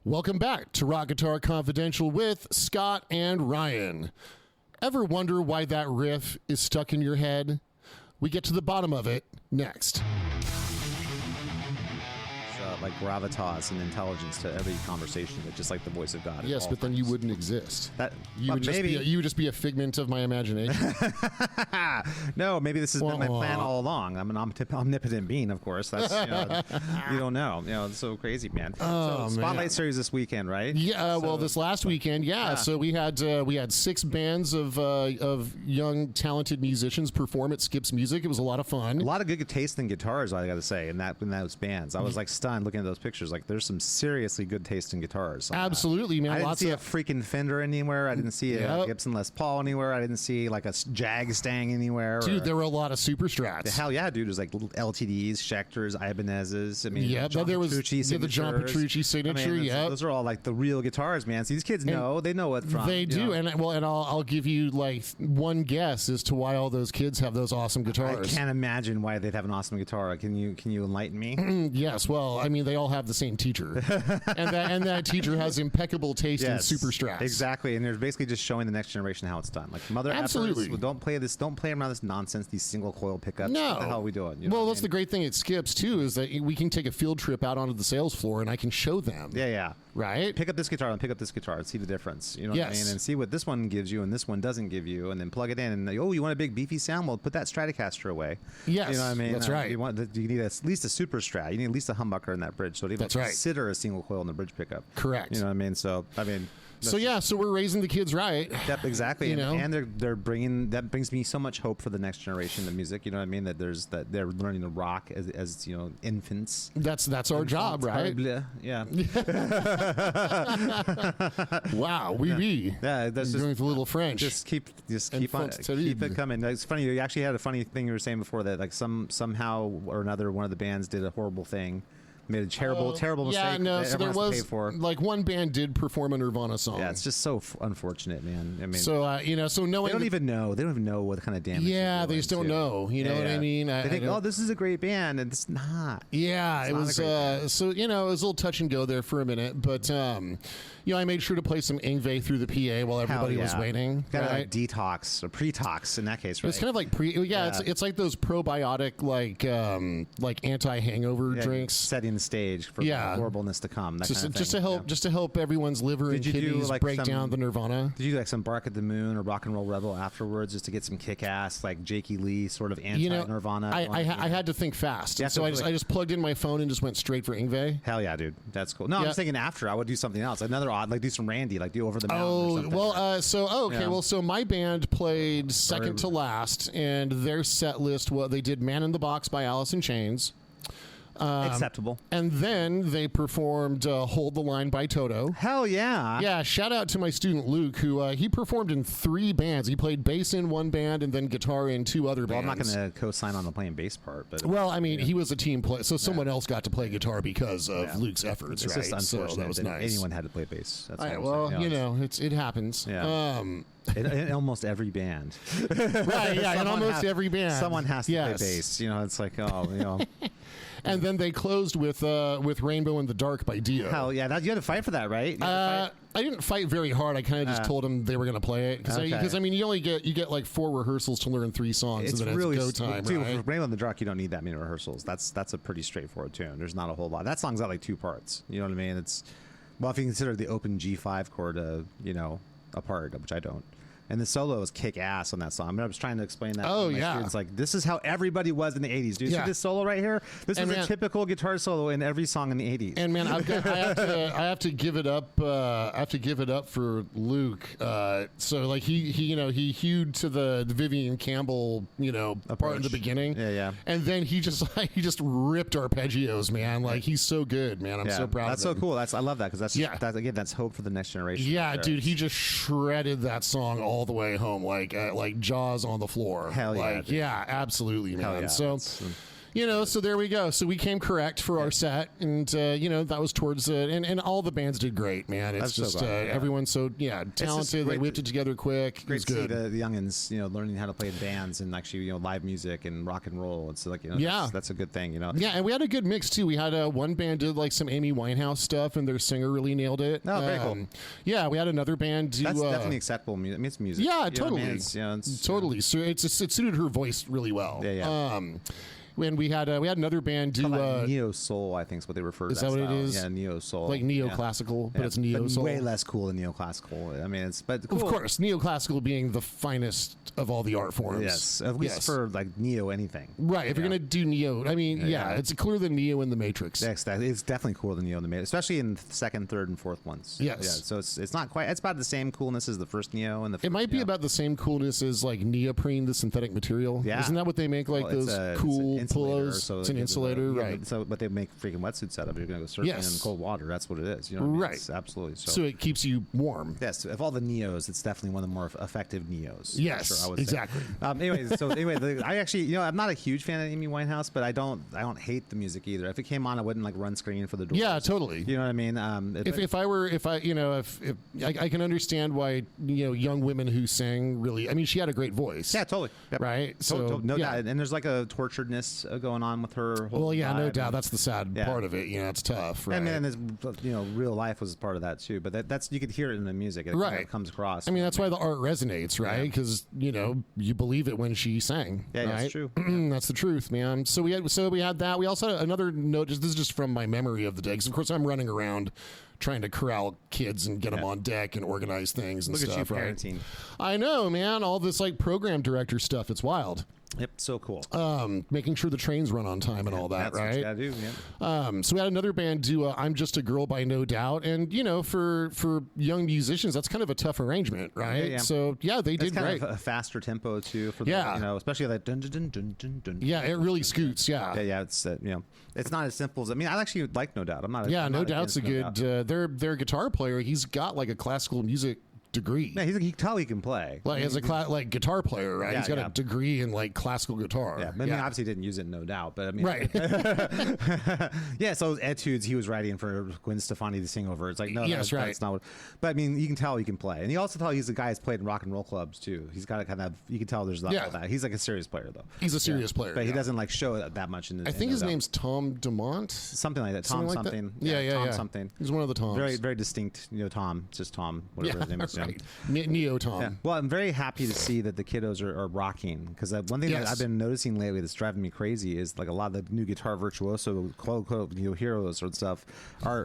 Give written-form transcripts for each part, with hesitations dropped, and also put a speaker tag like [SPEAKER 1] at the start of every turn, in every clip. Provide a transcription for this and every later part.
[SPEAKER 1] Welcome back to Rock Guitar Confidential with Scott and Ryan. Ever wonder why that riff is stuck in your head? We get to the bottom of it next.
[SPEAKER 2] Like gravitas and intelligence to every conversation, but just like the voice of God.
[SPEAKER 1] Yes, but then you wouldn't exist.
[SPEAKER 2] That
[SPEAKER 1] you would just be a figment of my imagination.
[SPEAKER 2] No, maybe this has been my plan all along. I'm an omnipotent being, of course. That's you don't know. It's so crazy, man.
[SPEAKER 1] Oh,
[SPEAKER 2] so Spotlight Series this weekend, right?
[SPEAKER 1] Yeah. Well, this last weekend, So we had 6 bands of young talented musicians perform at Skip's Music. It was a lot of fun.
[SPEAKER 2] A lot of good taste in guitars, I got to say, in those bands. I was like stunned looking at those pictures. Like, there's some seriously good taste in guitars.
[SPEAKER 1] Absolutely, man.
[SPEAKER 2] I didn't see a freaking Fender anywhere. I didn't see a Gibson Les Paul anywhere. I didn't see like a Jag Stang anywhere.
[SPEAKER 1] Dude, there were a lot of Super Strats.
[SPEAKER 2] Hell yeah, dude. There's like LTDs, Schecters, Ibanez's. I mean,
[SPEAKER 1] there was the John Petrucci signature.
[SPEAKER 2] I mean, those are all like the real guitars, man. See, these kids know. They know what from.
[SPEAKER 1] They do, and I'll give you like one guess as to why all those kids have those awesome guitars.
[SPEAKER 2] I can't imagine why they'd have an awesome guitar. Can you enlighten me?
[SPEAKER 1] Yes. Well, I mean, they all have the same teacher, and that teacher has impeccable taste in Super Strats.
[SPEAKER 2] Exactly, and they're basically just showing the next generation how it's done. Like mother
[SPEAKER 1] absolutely.
[SPEAKER 2] Efforts, don't play around this nonsense. These single coil pickups.
[SPEAKER 1] No,
[SPEAKER 2] what the hell are we doing?
[SPEAKER 1] That's the great thing at Skips too, is that we can take a field trip out onto the sales floor and I can show them.
[SPEAKER 2] Yeah.
[SPEAKER 1] Right.
[SPEAKER 2] Pick up this guitar and pick up this guitar and see the difference. You know what I mean? And see what this one gives you and this one doesn't give you, and then plug it in. And you want a big beefy sound? Well, put that Stratocaster away.
[SPEAKER 1] Yes,
[SPEAKER 2] you know what I mean.
[SPEAKER 1] That's right.
[SPEAKER 2] You need at least a Super Strat. You need at least a humbucker in that bridge, so it even consider a single coil in the bridge pickup.
[SPEAKER 1] Correct.
[SPEAKER 2] You know what I mean? So
[SPEAKER 1] so we're raising the kids right.
[SPEAKER 2] Yep, exactly. And they're bringing, that brings me so much hope for the next generation of music. You know what I mean? That they're learning to rock as infants.
[SPEAKER 1] That's our job, right?
[SPEAKER 2] Yeah.
[SPEAKER 1] Wow, oui.
[SPEAKER 2] Yeah, that's
[SPEAKER 1] just doing a little French.
[SPEAKER 2] Just keep it coming. It's funny. You actually had a funny thing you were saying before that, like somehow or another, one of the bands did a horrible thing. Made a terrible mistake.
[SPEAKER 1] Yeah, no.
[SPEAKER 2] That
[SPEAKER 1] so there was like one band did perform a Nirvana song.
[SPEAKER 2] Yeah, it's just so unfortunate, man. I mean,
[SPEAKER 1] so so knowing
[SPEAKER 2] they don't even know what kind of damage.
[SPEAKER 1] Yeah, they just don't know. You know what I mean?
[SPEAKER 2] They think, this is a great band, and it's not.
[SPEAKER 1] Yeah, it was. So it was a little touch and go there for a minute, but I made sure to play some Yngwie through the PA while everybody was waiting.
[SPEAKER 2] Kind of like detox or pre-tox in that case, right?
[SPEAKER 1] It's kind of like it's like those probiotic like anti-hangover drinks,
[SPEAKER 2] setting the stage for the horribleness to come.
[SPEAKER 1] Just to help everyone's liver and kidneys break down the Nirvana.
[SPEAKER 2] Did you do like some Bark at the Moon or Rock and Roll Rebel afterwards, just to get some kick-ass like Jakey Lee sort of anti-Nirvana?
[SPEAKER 1] I had to think fast, so I just plugged in my phone and just went straight for Yngwie.
[SPEAKER 2] Hell yeah, dude, that's cool. No, I'm just thinking after I would do something else, another odd, like do some Randy, like do Over the Mountain. Or something.
[SPEAKER 1] Well, so my band played second to last, and their set list they did Man in the Box by Alice in Chains.
[SPEAKER 2] Acceptable.
[SPEAKER 1] And then they performed Hold the Line by Toto.
[SPEAKER 2] Hell yeah.
[SPEAKER 1] Yeah, shout out to my student Luke, who he performed in 3 bands. He played bass in one band and then guitar in 2 other bands.
[SPEAKER 2] I'm not going to co-sign on the playing bass part. But
[SPEAKER 1] he was a team player, so someone else got to play guitar because of Luke's efforts,
[SPEAKER 2] it's
[SPEAKER 1] right?
[SPEAKER 2] Just unfortunate
[SPEAKER 1] so that was nice.
[SPEAKER 2] Anyone had to play bass. That's
[SPEAKER 1] it happens.
[SPEAKER 2] Yeah. In almost every band.
[SPEAKER 1] Right, yeah, in almost every band.
[SPEAKER 2] Someone has to play bass. It's like,
[SPEAKER 1] And then they closed with Rainbow in the Dark by Dio.
[SPEAKER 2] Hell yeah. You had to fight for that, right?
[SPEAKER 1] I didn't fight very hard. I kind of just told them they were going to play it. Because, I mean, you get like 4 rehearsals to learn 3 songs.
[SPEAKER 2] It's
[SPEAKER 1] and then
[SPEAKER 2] really
[SPEAKER 1] go time,
[SPEAKER 2] dude,
[SPEAKER 1] right?
[SPEAKER 2] for Rainbow in the Dark, you don't need that many rehearsals. That's a pretty straightforward tune. There's not a whole lot. That song's got like 2 parts. You know what I mean? If you consider the open G5 chord, a part, which I don't. And the solo is kick ass on that song. I mean, I was trying to explain that to my students. Like, this is how everybody was in the 80s. Do you see this solo right here? This is a typical guitar solo in every song in the 80s.
[SPEAKER 1] And man, I have to give it up. I have to give it up for Luke. So like he hewed to the Vivian Campbell part in the beginning.
[SPEAKER 2] Yeah.
[SPEAKER 1] And then he just ripped arpeggios, man. Like he's so good, man. I'm so proud.
[SPEAKER 2] That's
[SPEAKER 1] of him.
[SPEAKER 2] So cool. I love that because that's hope for the next generation.
[SPEAKER 1] Yeah, dude, he just shredded that song all the way home, like jaws on the floor.
[SPEAKER 2] Hell yeah,
[SPEAKER 1] yeah, absolutely, man.
[SPEAKER 2] Hell yeah.
[SPEAKER 1] So So there we go. So we came correct for our set, and that was towards and all the bands did great, man. It's
[SPEAKER 2] so
[SPEAKER 1] just
[SPEAKER 2] glad,
[SPEAKER 1] everyone's so talented. They whipped it together quick.
[SPEAKER 2] Great
[SPEAKER 1] It was
[SPEAKER 2] to see
[SPEAKER 1] good.
[SPEAKER 2] the youngins, learning how to play in bands and actually, live music and rock and roll. It's like, that's a good thing,
[SPEAKER 1] Yeah, and we had a good mix too. We had one band did like some Amy Winehouse stuff, and their singer really nailed it.
[SPEAKER 2] Oh, very cool.
[SPEAKER 1] Yeah, we had another band do.
[SPEAKER 2] That's definitely acceptable music. I mean, it's music.
[SPEAKER 1] Yeah,
[SPEAKER 2] You know what I
[SPEAKER 1] totally.
[SPEAKER 2] mean? It's
[SPEAKER 1] Totally. So it suited her voice really well.
[SPEAKER 2] Yeah.
[SPEAKER 1] When we had another band do
[SPEAKER 2] neo soul, I think is what they refer to.
[SPEAKER 1] Is that what it is?
[SPEAKER 2] Yeah, neo soul,
[SPEAKER 1] like neoclassical, but it's neo soul.
[SPEAKER 2] Way less cool than neoclassical. I mean, it's cool.
[SPEAKER 1] Of course, neoclassical being the finest of all the art forms.
[SPEAKER 2] Yes, at least for like neo anything.
[SPEAKER 1] Right. If you're gonna do neo, I mean, it's cooler than Neo in the Matrix.
[SPEAKER 2] It's definitely cooler than Neo in the Matrix, especially in second, third, and fourth ones.
[SPEAKER 1] Yes.
[SPEAKER 2] Yeah. So it's not quite. It's about the same coolness as the first Neo and the.
[SPEAKER 1] It might be about the same coolness as like neoprene, the synthetic material.
[SPEAKER 2] Yeah.
[SPEAKER 1] Isn't that what they make? Like those cool pillows.
[SPEAKER 2] So
[SPEAKER 1] it's an insulator, right?
[SPEAKER 2] So, but they make freaking wetsuits out of it. You're going to go surfing in cold water. That's what it is. You know what I mean?
[SPEAKER 1] Right.
[SPEAKER 2] It's absolutely.
[SPEAKER 1] So it keeps you warm.
[SPEAKER 2] Yes. Of all the Neos, it's definitely one of the more effective Neos.
[SPEAKER 1] Yes.
[SPEAKER 2] Sure, I would
[SPEAKER 1] exactly.
[SPEAKER 2] Anyway, I actually, I'm not a huge fan of Amy Winehouse, but I don't hate the music either. If it came on, I wouldn't like run screaming for the Doors.
[SPEAKER 1] Yeah, totally.
[SPEAKER 2] You know what I mean?
[SPEAKER 1] If I can understand why young women who sing really. I mean, she had a great voice.
[SPEAKER 2] Yeah, totally. Yep.
[SPEAKER 1] Right. So
[SPEAKER 2] no doubt. And there's like a torturedness going on with her.
[SPEAKER 1] Well, yeah, no doubt. That's the sad part of it. It's tough. Right.
[SPEAKER 2] And then real life was part of that too. But that's you could hear it in the music. It kind of comes across.
[SPEAKER 1] I mean, that's why the art resonates, right? Because you believe it when she sang.
[SPEAKER 2] Yeah,
[SPEAKER 1] right?
[SPEAKER 2] that's true.
[SPEAKER 1] That's the truth, man. So we had that. We also had another note. This is just from my memory of the day. Because of course I'm running around trying to corral kids and get them on deck and organize things and
[SPEAKER 2] Look
[SPEAKER 1] stuff.
[SPEAKER 2] at you
[SPEAKER 1] right?
[SPEAKER 2] parenting.
[SPEAKER 1] I know, man. All this like program director stuff. It's wild.
[SPEAKER 2] Yep, so cool.
[SPEAKER 1] Making sure the trains run on time and all that,
[SPEAKER 2] that's
[SPEAKER 1] right?
[SPEAKER 2] What you gotta do, yeah.
[SPEAKER 1] So we had another band do "I'm Just a Girl" by No Doubt, and for young musicians, that's kind of a tough arrangement, right?
[SPEAKER 2] Yeah.
[SPEAKER 1] So they did
[SPEAKER 2] kind
[SPEAKER 1] great.
[SPEAKER 2] of a faster tempo too, for especially that dun dun dun dun dun.
[SPEAKER 1] Yeah, it really scoots. Yeah,
[SPEAKER 2] yeah. It's it's not as simple as I mean. I actually like No Doubt. I'm not.
[SPEAKER 1] No Doubt's a good. Their guitar player. He's got like a classical music degree.
[SPEAKER 2] Yeah, he can tell he can play.
[SPEAKER 1] Like as a guitar player, right?
[SPEAKER 2] Yeah,
[SPEAKER 1] he's got a degree in like classical guitar.
[SPEAKER 2] Yeah, I mean, obviously didn't use it, no doubt. But I mean,
[SPEAKER 1] right?
[SPEAKER 2] Yeah, so etudes he was writing for Gwen Stefani to sing over. It's like that's not what. But I mean, you can tell he can play, and you also tell he's a guy who's played in rock and roll clubs too. He's got a kind of you can tell there's a lot of that. He's like a serious player though.
[SPEAKER 1] He's a serious player,
[SPEAKER 2] but he doesn't like show it that much in the.
[SPEAKER 1] I think his name's Tom DeMont,
[SPEAKER 2] something like that. Tom something.
[SPEAKER 1] Yeah,
[SPEAKER 2] Tom something.
[SPEAKER 1] He's one of the Toms.
[SPEAKER 2] Very very distinct. Tom, just Tom, whatever his name is.
[SPEAKER 1] Right. Neo Tom.
[SPEAKER 2] Yeah. Well, I'm very happy to see that the kiddos are rocking because one thing that I've been noticing lately that's driving me crazy is like a lot of the new guitar virtuoso quote unquote heroes or stuff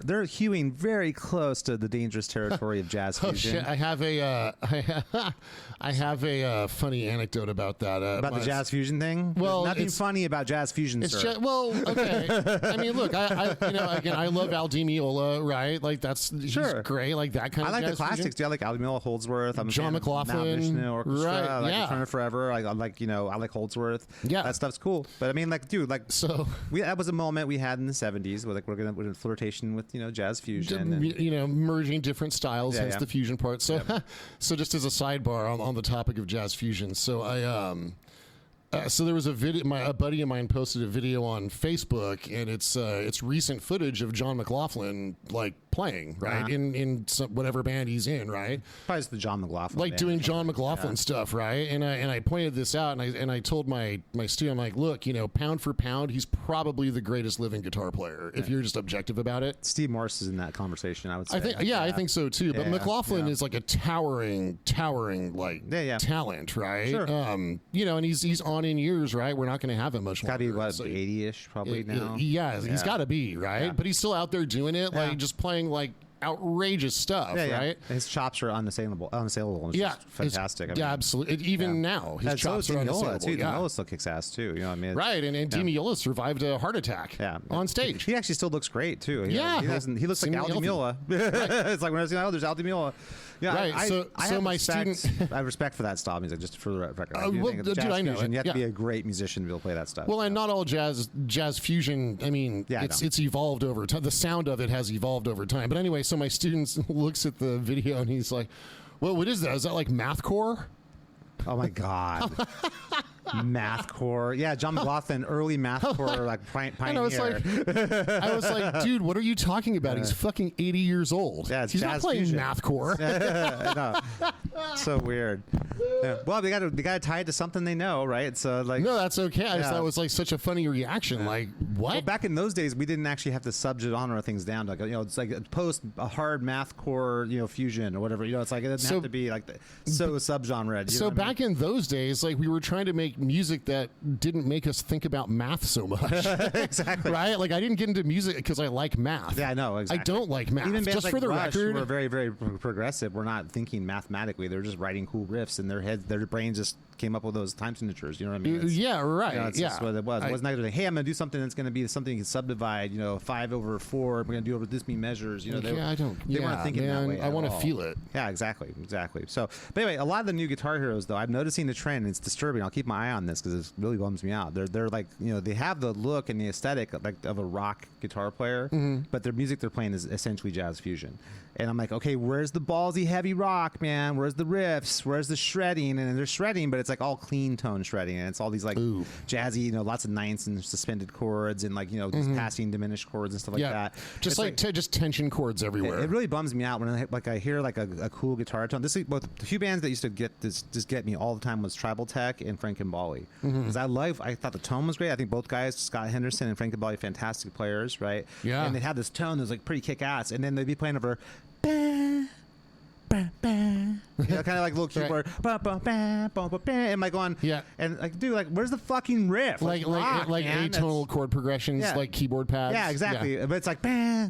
[SPEAKER 2] they're hewing very close to the dangerous territory of jazz fusion.
[SPEAKER 1] Shit. I have a funny anecdote about that.
[SPEAKER 2] About the jazz fusion thing.
[SPEAKER 1] Well,
[SPEAKER 2] there's nothing funny about jazz fusion.
[SPEAKER 1] It's
[SPEAKER 2] sir.
[SPEAKER 1] Okay. I mean, look, again, I love Al Di Meola, right? Like he's great, like that kind of.
[SPEAKER 2] I like
[SPEAKER 1] jazz
[SPEAKER 2] the classics.
[SPEAKER 1] fusion.
[SPEAKER 2] Do I like Al Di Meola, Holdsworth? I'm
[SPEAKER 1] John McLaughlin,
[SPEAKER 2] Orchestra,
[SPEAKER 1] right?
[SPEAKER 2] I like Turner Forever. I like Holdsworth.
[SPEAKER 1] Yeah,
[SPEAKER 2] that stuff's cool. But I mean, that was a moment we had in the '70s where we're in flirtation with jazz fusion, and,
[SPEAKER 1] merging different styles. Hence the fusion part. So, so just as a sidebar on the topic of jazz fusion, so so there was a video. A buddy of mine posted a video on Facebook, and it's recent footage of John McLaughlin like playing right in whatever band he's in, right?
[SPEAKER 2] Probably it's the John McLaughlin,
[SPEAKER 1] like doing John McLaughlin stuff, right? And I pointed this out, and I told my student, I'm like, look, pound for pound, he's probably the greatest living guitar player if you're just objective about it.
[SPEAKER 2] Steve Morse is in that conversation, I would say.
[SPEAKER 1] I think so too. But McLaughlin is like a towering like talent, right?
[SPEAKER 2] Sure.
[SPEAKER 1] And he's on in years, right? We're not going to have him much longer.
[SPEAKER 2] Got to be 80-ish probably now.
[SPEAKER 1] He's got to be, right?
[SPEAKER 2] Yeah.
[SPEAKER 1] But he's still out there doing it, like just playing like outrageous stuff, right?
[SPEAKER 2] His chops are unassailable. It's just fantastic.
[SPEAKER 1] Absolutely. Even now, his chops are unassailable.
[SPEAKER 2] Too. Di still kicks ass too. You know what I mean?
[SPEAKER 1] Right, and Di Meola survived a heart attack on stage.
[SPEAKER 2] He actually still looks great too. He looks like Al Di Meola. It's like when I was there's Al Di Meola. Yeah,
[SPEAKER 1] right. So my student,
[SPEAKER 2] I have respect for that style music. Just for the record,
[SPEAKER 1] I know
[SPEAKER 2] you have to be a great musician to be able to play that stuff.
[SPEAKER 1] Well, and not all jazz fusion. I mean, it's evolved over time. The sound of it has evolved over time. But anyway, so my student looks at the video and he's like, "Well, what is that? Is that like mathcore?"
[SPEAKER 2] Oh my god. mathcore. Yeah, John McLaughlin, early mathcore, like pioneer.
[SPEAKER 1] And I was like, dude, what are you talking about? He's fucking 80 years old.
[SPEAKER 2] Yeah, it's
[SPEAKER 1] he's not
[SPEAKER 2] jazz
[SPEAKER 1] playing
[SPEAKER 2] fusion.
[SPEAKER 1] mathcore.
[SPEAKER 2] No. So weird. Yeah. Well, they got to tie it to something they know, right? So like,
[SPEAKER 1] No, that's okay. I just thought it was like such a funny reaction. Like, what?
[SPEAKER 2] well, back in those days, we didn't actually have to subgenre things down. Like, it's like a hard mathcore, fusion or whatever. It's like it doesn't have to be like subgenre.
[SPEAKER 1] So back in those days, like we were trying to make music that didn't make us think about math so much.
[SPEAKER 2] Exactly.
[SPEAKER 1] Right? Like I didn't get into music because I like math.
[SPEAKER 2] Yeah, I know. Exactly.
[SPEAKER 1] I don't like math.
[SPEAKER 2] Even bands
[SPEAKER 1] just
[SPEAKER 2] like
[SPEAKER 1] for the
[SPEAKER 2] Rush,
[SPEAKER 1] record,
[SPEAKER 2] who are very, very progressive. We're not thinking mathematically. They're just writing cool riffs in their heads. Their brains just came up with those time signatures. You know what I mean?
[SPEAKER 1] yeah, right.
[SPEAKER 2] That's just what it was. It wasn't like, hey, I'm going to do something that's going to be something you can subdivide. 5/4. We're going to do over this many measures. They weren't thinking that way.
[SPEAKER 1] I want to feel it.
[SPEAKER 2] Yeah, exactly. So, but anyway, a lot of the new Guitar Heroes, though, I'm noticing the trend. And it's disturbing. I'll keep my eye on this because it really bums me out. They're like, they have the look and the aesthetic of a rock guitar player, but their music they're playing is essentially jazz fusion. And I'm like, okay, where's the ballsy heavy rock, man? Where's the riffs? Where's the shredding? And they're shredding, but it's like all clean tone shredding, and it's all these like jazzy, lots of ninths and suspended chords, and like these passing diminished chords and stuff like that.
[SPEAKER 1] Just just tension chords everywhere.
[SPEAKER 2] It really bums me out when I hear like a cool guitar tone. This is both the few bands that used to get me all the time was Tribal Tech and Frankenbali, because I thought the tone was great. I think both guys, Scott Henderson and Frankenbali, fantastic players, right?
[SPEAKER 1] Yeah.
[SPEAKER 2] And they had this tone that was like pretty kick ass, and then they'd be playing over. Bah, bah, bah. Kind of like little keyboard, bah, bah, bah, bah, bah, bah, and like going, and like, dude, like, where's the fucking riff?
[SPEAKER 1] Like atonal chord progressions, like keyboard pads.
[SPEAKER 2] Yeah, exactly. But it's like, bah,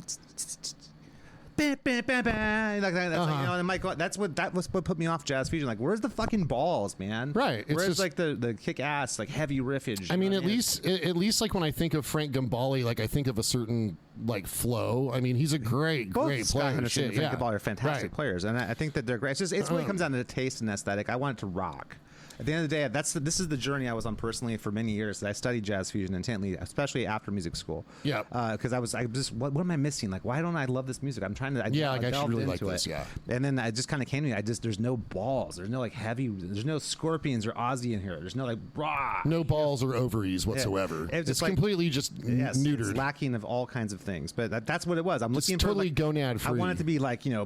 [SPEAKER 2] like that. And Mike, that was what put me off jazz fusion. Like, where's the fucking balls, man?
[SPEAKER 1] Right.
[SPEAKER 2] Where's just like the kick ass, like heavy riffage?
[SPEAKER 1] I mean, at least like when I think of Frank Gambale, like I think of a certain like flow. I mean, he's a great player.
[SPEAKER 2] Scott Henderson and Frank Gambale are fantastic players, and I think that they're great. It really comes down to taste and aesthetic. I want it to rock. At the end of the day, this is the journey I was on personally for many years. I studied jazz fusion intently, especially after music school. Yeah. Because I just what am I missing? Like, why don't I love this music? I'm trying to. I should really like this. Yeah. And then I just kind of came to me. There's no balls. There's no like heavy. There's no Scorpions or Ozzy in here. There's no like raw.
[SPEAKER 1] No balls or ovaries whatsoever. Yeah. It's like, completely just neutered.
[SPEAKER 2] It's lacking of all kinds of things. But that's what it was. I'm looking
[SPEAKER 1] totally
[SPEAKER 2] for
[SPEAKER 1] gonad free.
[SPEAKER 2] I want it to be like raw.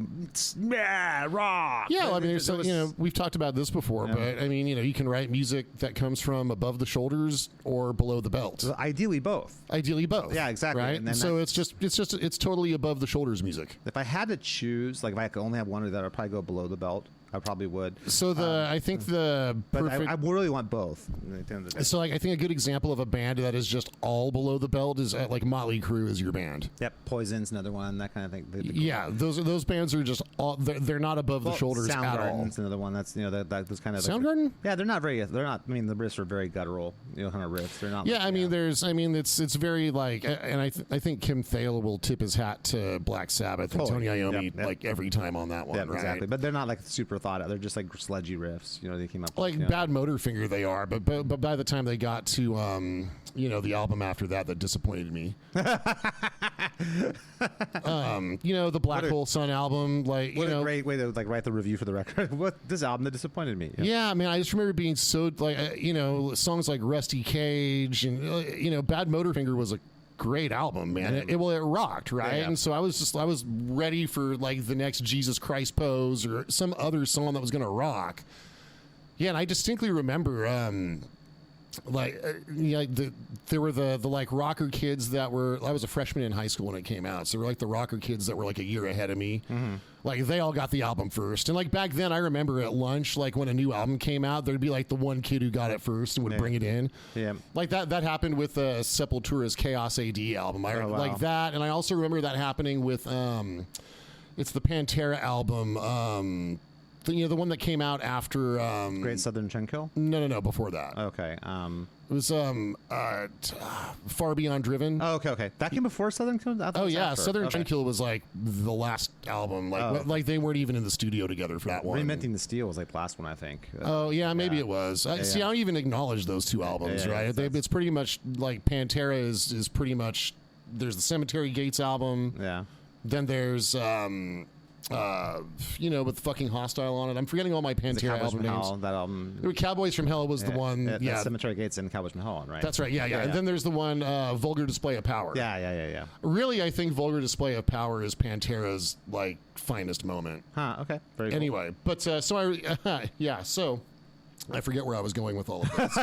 [SPEAKER 1] Yeah. I mean, so we've talked about this before, but I mean, you can write music that comes from above the shoulders or below the belt.
[SPEAKER 2] So ideally both.
[SPEAKER 1] Yeah,
[SPEAKER 2] exactly.
[SPEAKER 1] Right. And so it's totally above the shoulders music.
[SPEAKER 2] If I had to choose, like if I could only have one of that, I'd probably go below the belt. I probably would.
[SPEAKER 1] So I think the perfect.
[SPEAKER 2] I really want both.
[SPEAKER 1] So like I think a good example of a band that is just all below the belt is like Motley Crue is your band.
[SPEAKER 2] Yep, Poison's another one. That kind of thing.
[SPEAKER 1] Yeah, those bands are just all they're not above the shoulders at all.
[SPEAKER 2] Soundgarden's another one. That's that's kind of
[SPEAKER 1] Soundgarden.
[SPEAKER 2] Yeah, they're not. I mean, the riffs are very guttural. Kind of riffs. They're not.
[SPEAKER 1] Yeah, it's very like, and I think Kim Thayil will tip his hat to Black Sabbath and Tony Iommi like every time on that one.
[SPEAKER 2] Yeah, exactly. But they're not like super thought out. They're just like sludgy riffs. They came up
[SPEAKER 1] like Bad Motorfinger. They are, but by the time they got to the album after that disappointed me. The Black Hole Sun album, like
[SPEAKER 2] what a great way to like write the review for the record. This album that disappointed me.
[SPEAKER 1] Yeah, I mean, I just remember being so like songs like Rusty Cage and Bad Motorfinger was a great album, man. It rocked, right? Yeah. And so I was ready for like the next Jesus Christ Pose or some other song that was gonna rock. Yeah, and I distinctly remember there were the like rocker kids that were. I was a freshman in high school when it came out, so they were like the rocker kids that were like a year ahead of me. Mm-hmm. Like they all got the album first, and like back then, I remember at lunch, like when a new album came out, there'd be like the one kid who got it first and would bring it in. Yeah, like that happened with Sepultura's Chaos AD album. Like that, and I also remember that happening with it's the Pantera album. The one that came out after
[SPEAKER 2] Great Southern Trendkill?
[SPEAKER 1] No, before that.
[SPEAKER 2] Okay.
[SPEAKER 1] It was Far Beyond Driven.
[SPEAKER 2] Oh, okay. That came before Southern Trendkill?
[SPEAKER 1] Oh yeah, Southern Trendkill was like the last album. Like they weren't even in the studio together for that one.
[SPEAKER 2] Reinventing the Steel was like the last one, I think.
[SPEAKER 1] Oh yeah, maybe it was. See, I don't even acknowledge those two albums, right? It's pretty much like Pantera is pretty much. There's the Cemetery Gates album.
[SPEAKER 2] Yeah.
[SPEAKER 1] Then there's with fucking Hostile on it. I'm forgetting all my Pantera album names.
[SPEAKER 2] That album.
[SPEAKER 1] Cowboys from Hell was the one.
[SPEAKER 2] Yeah, Cemetery Gates and Cowboys from Hell, right?
[SPEAKER 1] That's right. Yeah. And then there's the one Vulgar Display of Power.
[SPEAKER 2] Yeah.
[SPEAKER 1] Really, I think Vulgar Display of Power is Pantera's like finest moment.
[SPEAKER 2] Huh. Okay. Very cool.
[SPEAKER 1] Anyway, but so I forget where I was going with all of this.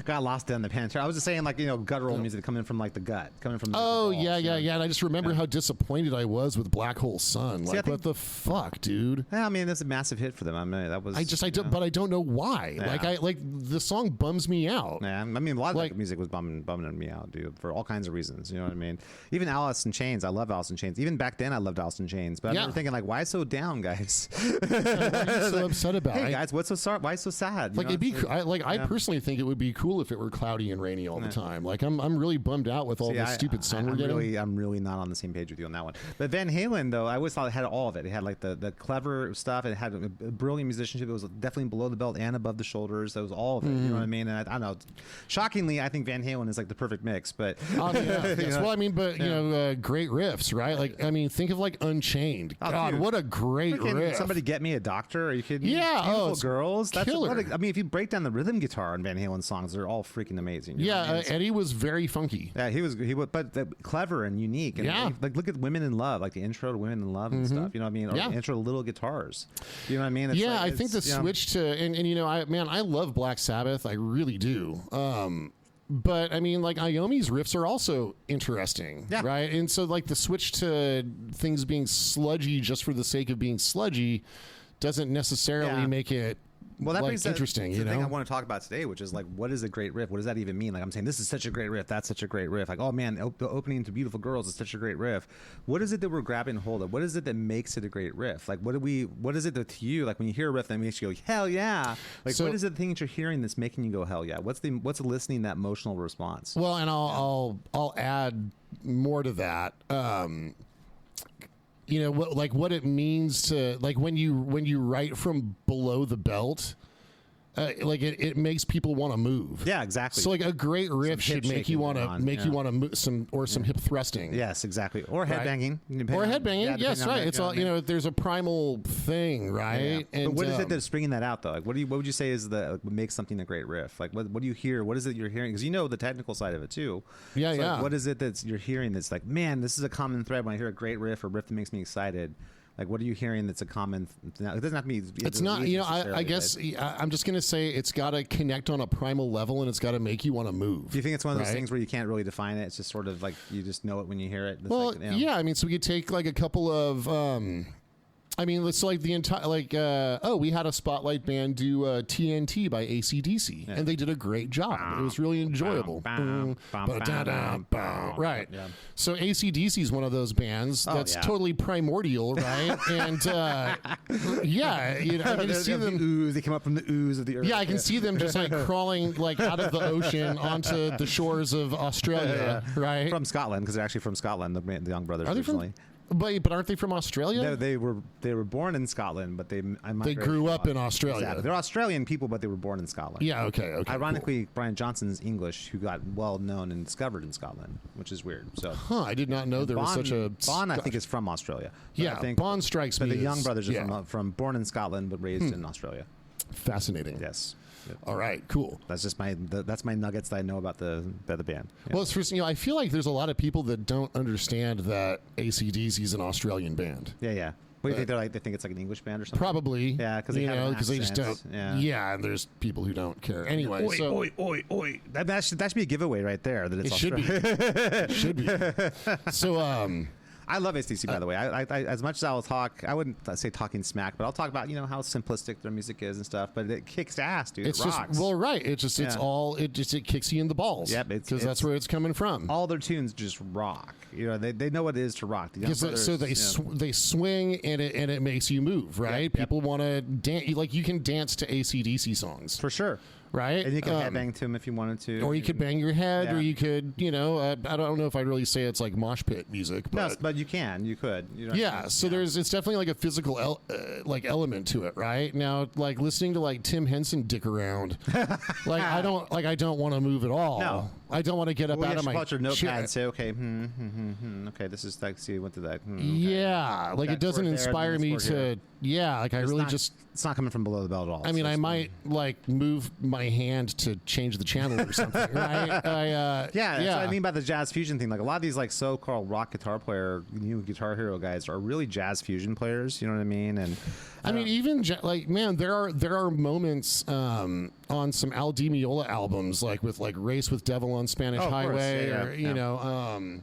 [SPEAKER 2] Got lost in the Pantera. I was just saying, like, guttural music coming from like the gut, coming from.
[SPEAKER 1] Yeah. And I just remember how disappointed I was with Black Hole Sun. Like, what the fuck, dude?
[SPEAKER 2] Yeah, I mean, that's a massive hit for them. I mean, that was.
[SPEAKER 1] But I don't know why.
[SPEAKER 2] Yeah.
[SPEAKER 1] Like the song bums me out.
[SPEAKER 2] Yeah, I mean, a lot of the music was bumming me out, dude, for all kinds of reasons. You know what I mean? Even Alice in Chains, I love Alice in Chains. Even back then, I loved Alice in Chains. But I remember thinking, like, why so down, guys?
[SPEAKER 1] What are you so upset about?
[SPEAKER 2] Hey, guys, what's so sorry? Why so sad?
[SPEAKER 1] Like it'd be, I personally think it would be cool if it were cloudy and rainy all the time. Like I'm really bummed out with all this stupid sun we're getting.
[SPEAKER 2] I'm really not on the same page with you on that one. But Van Halen, though, I always thought it had all of it. It had like the clever stuff. It had a brilliant musicianship. It was definitely below the belt and above the shoulders. That was all of it. You know what I mean? And I don't know. Shockingly, I think Van Halen is like the perfect mix. But
[SPEAKER 1] yes. Well, I mean, but great riffs, right? Like, I mean, think of like Unchained. God, dude, what a great riff!
[SPEAKER 2] Somebody get me a doctor? Are you kidding?
[SPEAKER 1] Yeah,
[SPEAKER 2] Beautiful girls. That's
[SPEAKER 1] killer.
[SPEAKER 2] I mean, if you break down the rhythm guitar on Van Halen songs, they're all freaking amazing.
[SPEAKER 1] Eddie was very funky.
[SPEAKER 2] Yeah, he was, but clever and unique. And like look at Women in Love, like the intro to Women in Love and stuff. You know what I mean? Or the intro to Little Guitars. You know what I mean?
[SPEAKER 1] I think the switch to I love Black Sabbath. I really do. But I mean, like Iommi's riffs are also interesting, right? And so like the switch to things being sludgy just for the sake of being sludgy doesn't necessarily make it that brings interesting.
[SPEAKER 2] The thing I want to talk about today, which is like, what is a great riff? What does that even mean? Like I'm saying, this is such a great riff. That's such a great riff. Like, oh man, the opening to Beautiful Girls is such a great riff. What is it that we're grabbing hold of? What is it that makes it a great riff? Like, what is it that to you, like when you hear a riff that makes you go, hell yeah? Like, what is the thing that you're hearing that's making you go, hell yeah? What's listening, that emotional response?
[SPEAKER 1] Well, and I'll add more to that. What it means to, like, when you write from below the belt, it makes people want to move.
[SPEAKER 2] Yeah, exactly.
[SPEAKER 1] So like a great riff should make you want to you want to move some hip thrusting.
[SPEAKER 2] Yes, exactly. Or headbanging.
[SPEAKER 1] Or headbanging. Yes, right. It's all there's a primal thing, right?
[SPEAKER 2] Yeah.
[SPEAKER 1] And,
[SPEAKER 2] but what is it that's bringing that out though? Like what would you say is what makes something a great riff? Like what do you hear? What is it you're hearing? Because you know the technical side of it too.
[SPEAKER 1] Yeah,
[SPEAKER 2] so
[SPEAKER 1] yeah.
[SPEAKER 2] Like, what is it that's you're hearing that's like, man, this is a common thread when I hear a great riff or riff that makes me excited? Like, what are you hearing that's a common... It doesn't have to be...
[SPEAKER 1] It's not, I guess I'm just going to say it's got to connect on a primal level and it's got to make you want to move.
[SPEAKER 2] Do you think it's one of those things where you can't really define it? It's just sort of like you just know it when you hear it?
[SPEAKER 1] Well, I mean, so we could take like a couple of... let's like the entire, we had a Spotlight band do TNT by AC/DC, and they did a great job. It was really enjoyable. Right. Yeah. So AC/DC is one of those bands that's totally primordial, right? And I can see them.
[SPEAKER 2] Ooze. They come up from the ooze of the earth.
[SPEAKER 1] Yeah, I can see them just like crawling like out of the ocean onto the shores of Australia, right?
[SPEAKER 2] From Scotland, because they're actually from Scotland, the Young Brothers.
[SPEAKER 1] Are they
[SPEAKER 2] originally.
[SPEAKER 1] But aren't they from Australia?
[SPEAKER 2] No, they were born in Scotland, but they
[SPEAKER 1] grew up in Australia.
[SPEAKER 2] Exactly. They're Australian people, but they were born in Scotland.
[SPEAKER 1] Yeah, okay.
[SPEAKER 2] Ironically, cool. Brian Johnson's English, who got well known and discovered in Scotland, which is weird. So,
[SPEAKER 1] I did not know there was such a
[SPEAKER 2] Bon. I think is from Australia.
[SPEAKER 1] Yeah, I think Bon strikes me.
[SPEAKER 2] But the Young Brothers are from born in Scotland, but raised in Australia.
[SPEAKER 1] Fascinating.
[SPEAKER 2] Yes. Yep.
[SPEAKER 1] All right, cool.
[SPEAKER 2] That's just my nuggets that I know about the band. Yeah.
[SPEAKER 1] Well, it's first, I feel like there's a lot of people that don't understand that AC/DC is an Australian band.
[SPEAKER 2] Yeah. What do you think? They think it's like an English band or something?
[SPEAKER 1] Probably.
[SPEAKER 2] Yeah, because they
[SPEAKER 1] just don't. Yeah, and there's people who don't care. Anyway,
[SPEAKER 2] oi. That should be a giveaway right there. That it's
[SPEAKER 1] should be. It should be. So,
[SPEAKER 2] I love AC/DC, by the way. I as much as I'll talk, I wouldn't say talking smack, but I'll talk about how simplistic their music is and stuff. But it kicks ass, dude.
[SPEAKER 1] It's
[SPEAKER 2] it rocks.
[SPEAKER 1] Just right. It kicks you in the balls.
[SPEAKER 2] Yep,
[SPEAKER 1] because that's where it's coming from.
[SPEAKER 2] All their tunes just rock. They know what it is to rock.
[SPEAKER 1] So they swing and it makes you move, right?
[SPEAKER 2] Yep.
[SPEAKER 1] People want to dance. Like you can dance to AC/DC songs
[SPEAKER 2] for sure.
[SPEAKER 1] Right?
[SPEAKER 2] And you could headbang to them if you wanted to.
[SPEAKER 1] Or you could bang your head, or you could, I don't know if I'd really say it's like mosh pit music. But,
[SPEAKER 2] no, but you can. You could.
[SPEAKER 1] It's definitely like a physical element to it, right? Now, like listening to like Tim Henson dick around, I don't want to move at all.
[SPEAKER 2] No.
[SPEAKER 1] I don't want to get up out of my
[SPEAKER 2] your notepad
[SPEAKER 1] chair.
[SPEAKER 2] and say, okay, okay, this is like, see, what did that? Okay.
[SPEAKER 1] Yeah, like it doesn't inspire me to. Yeah, like I really just.
[SPEAKER 2] It's not coming from below the belt at all.
[SPEAKER 1] I mean, I might like move my hand to change the channel or something, right?
[SPEAKER 2] That's what I mean by the jazz fusion thing. Like a lot of these like so-called rock guitar player, new Guitar Hero guys are really jazz fusion players. You know what I mean? And
[SPEAKER 1] I mean, even like man, there are moments on some Al Di Meola albums, like with like Race with Devil on Spanish Highway, or you know.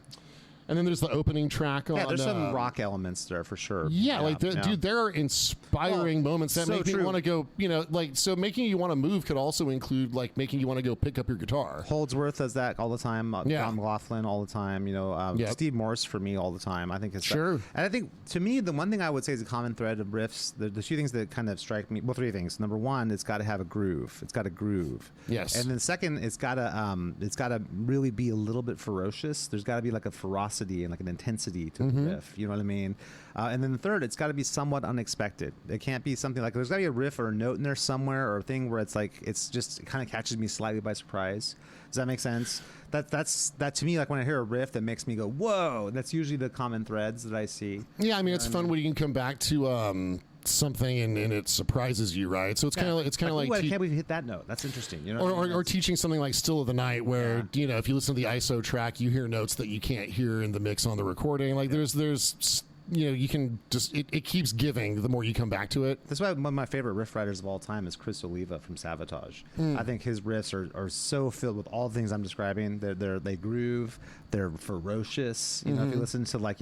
[SPEAKER 1] And then there's the opening track on.
[SPEAKER 2] Yeah, there's some rock elements there for sure.
[SPEAKER 1] Yeah, like dude, there are inspiring moments that make me want to go. You know, like so making you want to move could also include like making you want to go pick up your guitar.
[SPEAKER 2] Holdsworth does that all the time. John McLaughlin all the time. You know, Steve Morse for me all the time. I think it's
[SPEAKER 1] sure.
[SPEAKER 2] And I think to me the one thing I would say is a common thread of riffs. The two things that kind of strike me. Well, three things. Number one, it's got to have a groove. It's got a groove.
[SPEAKER 1] Yes.
[SPEAKER 2] And then second, it's got to really be a little bit ferocious. There's got to be like a ferocity and like an intensity to the riff. You know what I mean? And then the third, it's got to be somewhat unexpected. It can't be something like there's got to be a riff or a note in there somewhere or a thing where it's like it's just it kind of catches me slightly by surprise. Does that make sense? That to me, like when I hear a riff that makes me go whoa. That's usually the common threads that I see.
[SPEAKER 1] Yeah, I mean it's fun when you can come back to something and it surprises you, right? So it's kind of like
[SPEAKER 2] I can't believe you hit that note. That's interesting, you know.
[SPEAKER 1] Or teaching something like Still of the Night, where you know if you listen to the ISO track, you hear notes that you can't hear in the mix on the recording. Like there's you know you can just it keeps giving the more you come back to it.
[SPEAKER 2] That's why one of my favorite riff writers of all time is Chris Oliva from Savatage. I think his riffs are so filled with all the things I'm describing. They groove. They're ferocious. You know, if you listen to like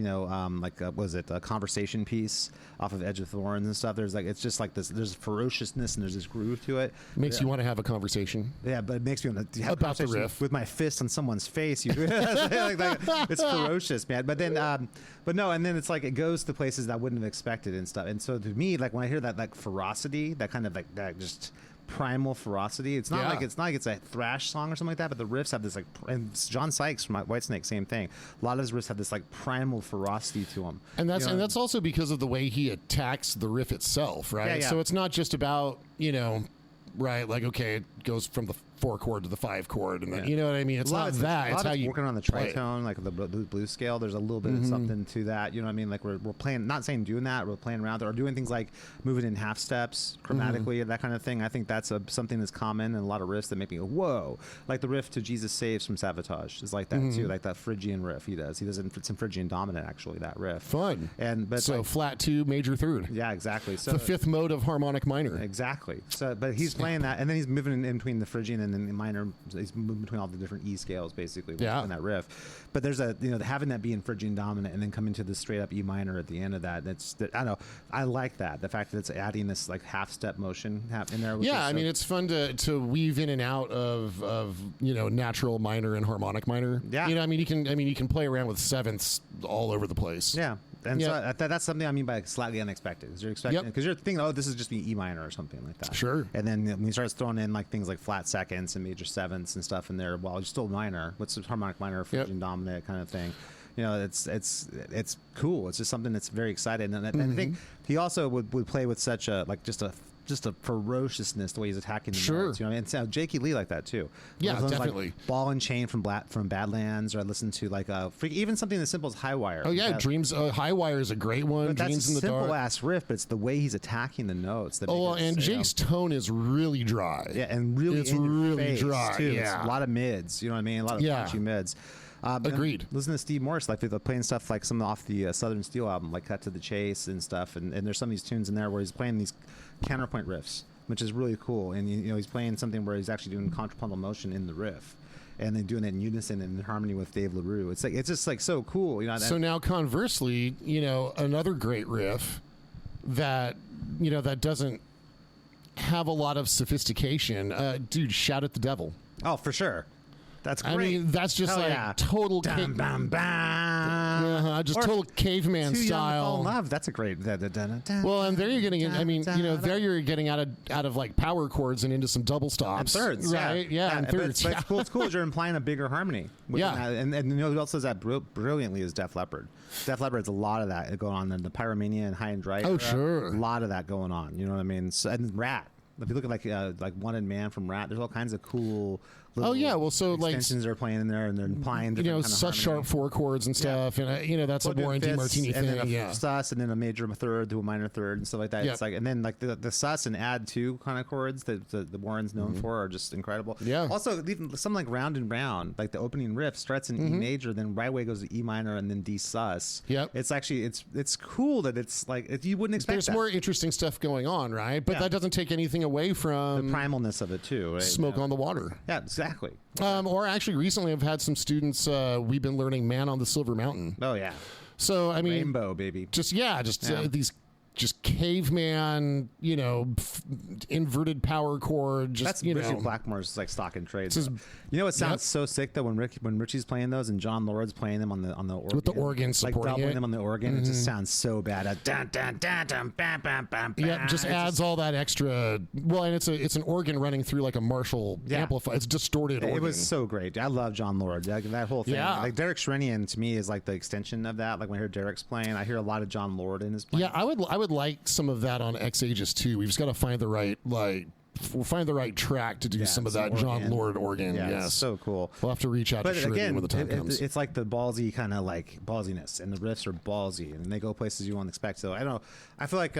[SPEAKER 2] was it a Conversation piece off of Edge of Thorns and stuff? There's like it's just like this. There's ferociousness and there's this groove to it.
[SPEAKER 1] Makes you want to have a conversation.
[SPEAKER 2] Yeah, but it makes me want to have
[SPEAKER 1] about the riff
[SPEAKER 2] with my fist on someone's face. It's ferocious, man. But then, but no, and then it's like it goes to places that I wouldn't have expected and stuff. And so to me, like when I hear that like ferocity, that kind of like that just primal ferocity. It's not like it's a thrash song or something like that, but the riffs have this like, and John Sykes from Whitesnake, same thing. A lot of his riffs have this like primal ferocity to them,
[SPEAKER 1] and that's also because of the way he attacks the riff itself, right?
[SPEAKER 2] Yeah.
[SPEAKER 1] So it's not just about right, like okay, it goes from the 4 chord to the 5 chord, and then, you know what I mean. It's not that. It's how you
[SPEAKER 2] working on the tritone, like the blues scale. There's a little bit of something to that. You know what I mean? Like we're playing, not saying doing that. We're playing around or doing things like moving in half steps chromatically, that kind of thing. I think that's something that's common in a lot of riffs that make me go whoa. Like the riff to Jesus Saves from Savatage is like that too. Like that Phrygian riff he does. It's in Phrygian dominant actually. That riff.
[SPEAKER 1] Fun.
[SPEAKER 2] But
[SPEAKER 1] so like, flat 2, major 3rd.
[SPEAKER 2] Yeah, exactly. So
[SPEAKER 1] the 5th mode of harmonic minor.
[SPEAKER 2] Exactly. So, but he's playing that, and then he's moving in between the Phrygian and then the minor. He's moving between all the different E scales basically in that riff. But there's having that be in Phrygian dominant and then coming to the straight up E minor at the end of that. I don't know. I like that. The fact that it's adding this like half step motion in there.
[SPEAKER 1] Yeah, I mean it's fun to weave in and out of natural minor and harmonic minor.
[SPEAKER 2] Yeah.
[SPEAKER 1] You can play around with sevenths all over the place.
[SPEAKER 2] Yeah. And so that's something I mean by slightly unexpected. Because you're expecting, because you're thinking, oh, this is just be E minor or something like that.
[SPEAKER 1] Sure.
[SPEAKER 2] And then when you start throwing in like things like flat seconds and major sevenths and stuff in there, while you're still minor, what's the harmonic minor, Phrygian dominant kind of thing. You know, it's cool. It's just something that's very exciting. And I think he also would play with such a like just a ferociousness the way he's attacking the notes, you know, and so Jakey Lee like that too.
[SPEAKER 1] Yeah, definitely.
[SPEAKER 2] Like Ball and Chain from Badlands, or I listened to like even something as simple as High Wire.
[SPEAKER 1] Oh yeah, Dreams. High Wire is a great one.
[SPEAKER 2] But
[SPEAKER 1] Dreams
[SPEAKER 2] that's
[SPEAKER 1] in the
[SPEAKER 2] a simple
[SPEAKER 1] Dark.
[SPEAKER 2] ass riff, but it's the way he's attacking the notes. That
[SPEAKER 1] and Jake's tone is really dry.
[SPEAKER 2] Yeah, and really
[SPEAKER 1] it's really dry.
[SPEAKER 2] Too.
[SPEAKER 1] Yeah,
[SPEAKER 2] it's a lot of mids. You know what I mean? A lot of punchy mids.
[SPEAKER 1] Agreed.
[SPEAKER 2] Listen to Steve Morse, like they're playing stuff like some off the Southern Steel album, like Cut to the Chase and stuff. And there's some of these tunes in there where he's playing these counterpoint riffs, which is really cool. And he's playing something where he's actually doing contrapuntal motion in the riff, and then doing it in unison and in harmony with Dave LaRue. It's just like so cool.
[SPEAKER 1] So now conversely, another great riff that that doesn't have a lot of sophistication. Dude, Shout at the Devil.
[SPEAKER 2] Oh, for sure. That's great.
[SPEAKER 1] I mean, that's just total
[SPEAKER 2] just
[SPEAKER 1] total caveman
[SPEAKER 2] Too
[SPEAKER 1] style.
[SPEAKER 2] Young to Fall in Love. That's a great.
[SPEAKER 1] Well, and there you're getting in. I mean, there you're getting out of like power chords and into some double stops.
[SPEAKER 2] And thirds,
[SPEAKER 1] right? Yeah, and thirds.
[SPEAKER 2] But it's cool. You're implying a bigger harmony. And who else does that brilliantly is Def Leppard. Def Leppard has a lot of that going on in the Pyromania and High and Dry.
[SPEAKER 1] Oh, sure.
[SPEAKER 2] A lot of that going on. You know what I mean? So, and Rat. If you look at like Wanted Man from Rat, there's all kinds of cool
[SPEAKER 1] Oh yeah, well, so like
[SPEAKER 2] extensions are playing in there, and they're applying different kind of
[SPEAKER 1] sus sharp 4 chords and stuff, and that's a Warren DeMartini thing.
[SPEAKER 2] And then a sus, and then a major third to a minor third, and stuff like that. Yep. It's like, and then like the sus and add 2 kind of chords that the Warren's known for are just incredible.
[SPEAKER 1] Yeah.
[SPEAKER 2] Also, even something like Round and Round, like the opening riff starts in E major, then right away goes to E minor, and then D sus.
[SPEAKER 1] Yep.
[SPEAKER 2] It's actually it's cool that it's like you wouldn't expect.
[SPEAKER 1] There's
[SPEAKER 2] that.
[SPEAKER 1] more interesting stuff going on, right? But that doesn't take anything away from
[SPEAKER 2] the primalness of it too. Right?
[SPEAKER 1] Smoke on the Water.
[SPEAKER 2] Yeah, exactly.
[SPEAKER 1] Or actually, recently I've had some students. We've been learning "Man on the Silver Mountain."
[SPEAKER 2] Oh yeah.
[SPEAKER 1] So I mean,
[SPEAKER 2] Rainbow baby.
[SPEAKER 1] These caveman, inverted power chord.
[SPEAKER 2] That's Richie Blackmore's like stock and trade. You know what sounds so sick though when Richie's playing those and John Lord's playing them on the organ,
[SPEAKER 1] with the organ supporting
[SPEAKER 2] like doubling
[SPEAKER 1] it.
[SPEAKER 2] them on the organ. It just sounds so bad. Dun, dun, dun, dun, bam, bam, bam, bam.
[SPEAKER 1] Yeah, just adds all that extra. Well, and it's an organ running through like a Marshall amplifier. It's distorted. Organ.
[SPEAKER 2] It was so great. I love John Lord. That whole thing.
[SPEAKER 1] Yeah.
[SPEAKER 2] Like Derek Shrinian to me is like the extension of that. Like when I hear Derek's playing, I hear a lot of John Lord in his playing.
[SPEAKER 1] Yeah, I would like some of that on X Aegis too. We've just got to find the right track to do some of that John Lord organ.
[SPEAKER 2] Yeah,
[SPEAKER 1] yes,
[SPEAKER 2] it's so cool.
[SPEAKER 1] We'll have to reach out to Sheridan when the time comes.
[SPEAKER 2] It's like the ballsy kind of like ballsiness, and the riffs are ballsy, and they go places you won't expect. So I don't know. I feel like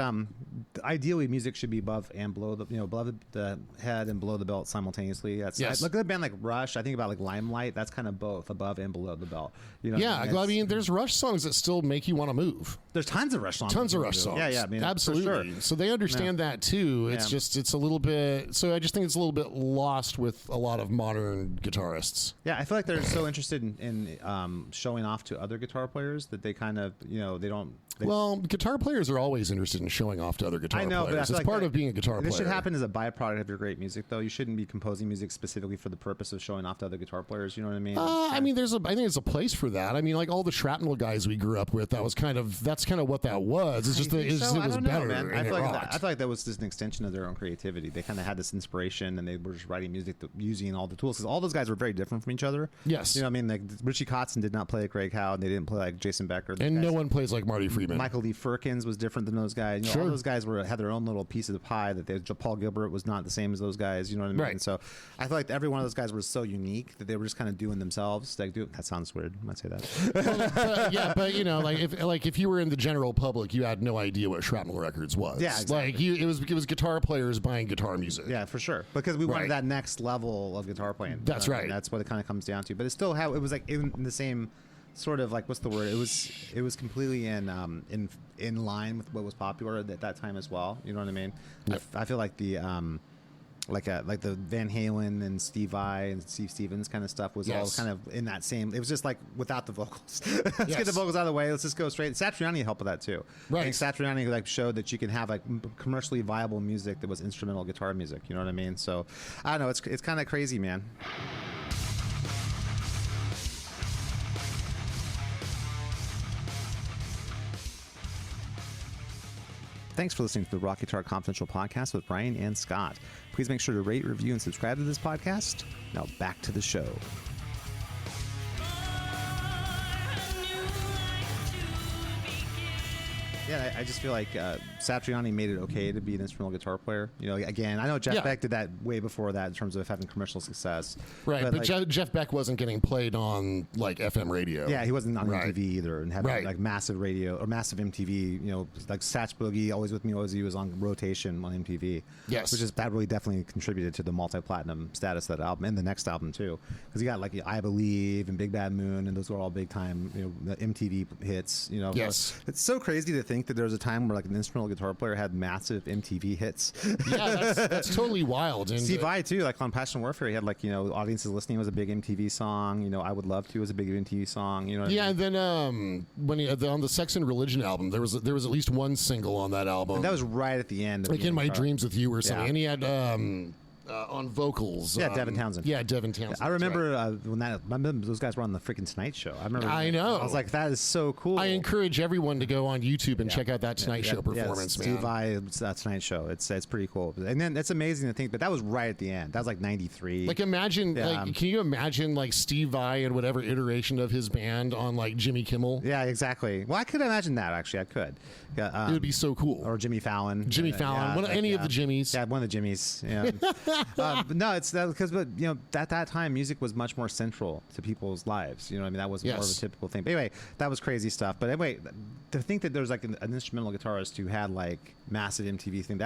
[SPEAKER 2] ideally music should be above and below above the head and below the belt simultaneously. Look at a band like Rush. I think about like Limelight. That's kind of both above and below the belt.
[SPEAKER 1] I mean, there's Rush songs that still make you want to move.
[SPEAKER 2] There's tons of Rush songs. Yeah, I mean,
[SPEAKER 1] absolutely.
[SPEAKER 2] Sure.
[SPEAKER 1] So they understand that too. It's just it's a little bit. So I just think it's a little bit lost with a lot of modern guitarists.
[SPEAKER 2] Yeah, I feel like they're so interested in showing off to other guitar players that they kind of they don't.
[SPEAKER 1] Well, guitar players are always interested in showing off to other guitar players. It's part of being a guitar player.
[SPEAKER 2] This should happen as a byproduct of your great music, though. You shouldn't be composing music specifically for the purpose of showing off to other guitar players. You know what I mean?
[SPEAKER 1] I mean, I think there's a place for that. I mean, like all the shrapnel guys we grew up with, that's kind of what that was. It's just it was better.
[SPEAKER 2] Man. I feel like that was just an extension of their own creativity. They kind of had this inspiration, and they were just writing music using all the tools. Because all those guys were very different from each other.
[SPEAKER 1] Yes,
[SPEAKER 2] you know what I mean. Like Richie Kotzen did not play like Greg Howe, and they didn't play like Jason Becker.
[SPEAKER 1] And no one plays like Marty Friedman.
[SPEAKER 2] Michael Lee Firkins was different than those guys. All those guys had their own little piece of the pie. Paul Gilbert was not the same as those guys. You know what I mean?
[SPEAKER 1] Right.
[SPEAKER 2] So I feel like every one of those guys was so unique that they were just kind of doing themselves. That sounds weird. I might say that.
[SPEAKER 1] but if you were in the general public, you had no idea what Shrapnel Records was.
[SPEAKER 2] Yeah, exactly.
[SPEAKER 1] Like it was guitar players buying guitar music.
[SPEAKER 2] Yeah, for sure. Because we wanted that next level of guitar playing.
[SPEAKER 1] That's right.
[SPEAKER 2] And that's what it kind of comes down to. But it's still how it was like in the same sort of like, what's the word? It was completely in line with what was popular at that time as well. You know what I mean?
[SPEAKER 1] Yep.
[SPEAKER 2] I feel like the like the Van Halen and Steve Vai and Steve Stevens kind of stuff was all kind of in that same. It was just like without the vocals. Let's get the vocals out of the way. Let's just go straight. Satriani helped with that too.
[SPEAKER 1] Right.
[SPEAKER 2] I think Satriani like showed that you can have like commercially viable music that was instrumental guitar music. You know what I mean? So I don't know. It's kind of crazy, man. Thanks for listening to the Rock Guitar Confidential podcast with Brian and Scott. Please make sure to rate, review, and subscribe to this podcast. Now back to the show. Yeah, I just feel like Satriani made it okay to be an instrumental guitar player. Again, I know Jeff Beck did that way before that in terms of having commercial success.
[SPEAKER 1] Right, but Jeff Beck wasn't getting played on like FM radio.
[SPEAKER 2] Yeah, he wasn't on MTV either, and had like massive radio or massive MTV. Like Satch Boogie, Always With Me, Always You was on rotation on MTV.
[SPEAKER 1] Yes,
[SPEAKER 2] that really definitely contributed to the multi-platinum status of that album and the next album too, because you got like I Believe and Big Bad Moon, and those were all big time MTV hits.
[SPEAKER 1] Yes,
[SPEAKER 2] it's so crazy to think that there was a time where like an instrumental guitar player had massive MTV hits.
[SPEAKER 1] Yeah, that's totally wild. And
[SPEAKER 2] Steve Vai too, like on Passion Warfare, he had like Audiences Listening was a big MTV song. I Would Love To was a big MTV song. What I mean?
[SPEAKER 1] And then when on the Sex and Religion album, there was at least one single on that album.
[SPEAKER 2] And that was right at the end.
[SPEAKER 1] Like In My Dreams with You or something. And he had on vocals.
[SPEAKER 2] Devin Townsend.
[SPEAKER 1] Yeah, Devin Townsend.
[SPEAKER 2] I remember when those guys were on the freaking Tonight Show.
[SPEAKER 1] I know.
[SPEAKER 2] I was like, that is so cool.
[SPEAKER 1] I encourage everyone to go on YouTube and check out that Tonight Show performance, man.
[SPEAKER 2] Steve Vai, Tonight Show. It's pretty cool. And then it's amazing to think, but that was right at the end. That was like 93.
[SPEAKER 1] Like imagine, can you imagine like Steve Vai and whatever iteration of his band on like Jimmy Kimmel?
[SPEAKER 2] Yeah, exactly. Well, I could imagine that actually. I could.
[SPEAKER 1] It would be so cool.
[SPEAKER 2] Or Jimmy Fallon.
[SPEAKER 1] Any of the Jimmys.
[SPEAKER 2] Yeah, one of the Jimmys. Yeah. No, it's because at that time music was much more central to people's lives. You know what I mean? That was more of a typical thing. But anyway, that was crazy stuff. But anyway, to think that there's like an instrumental guitarist who had like massive MTV thing,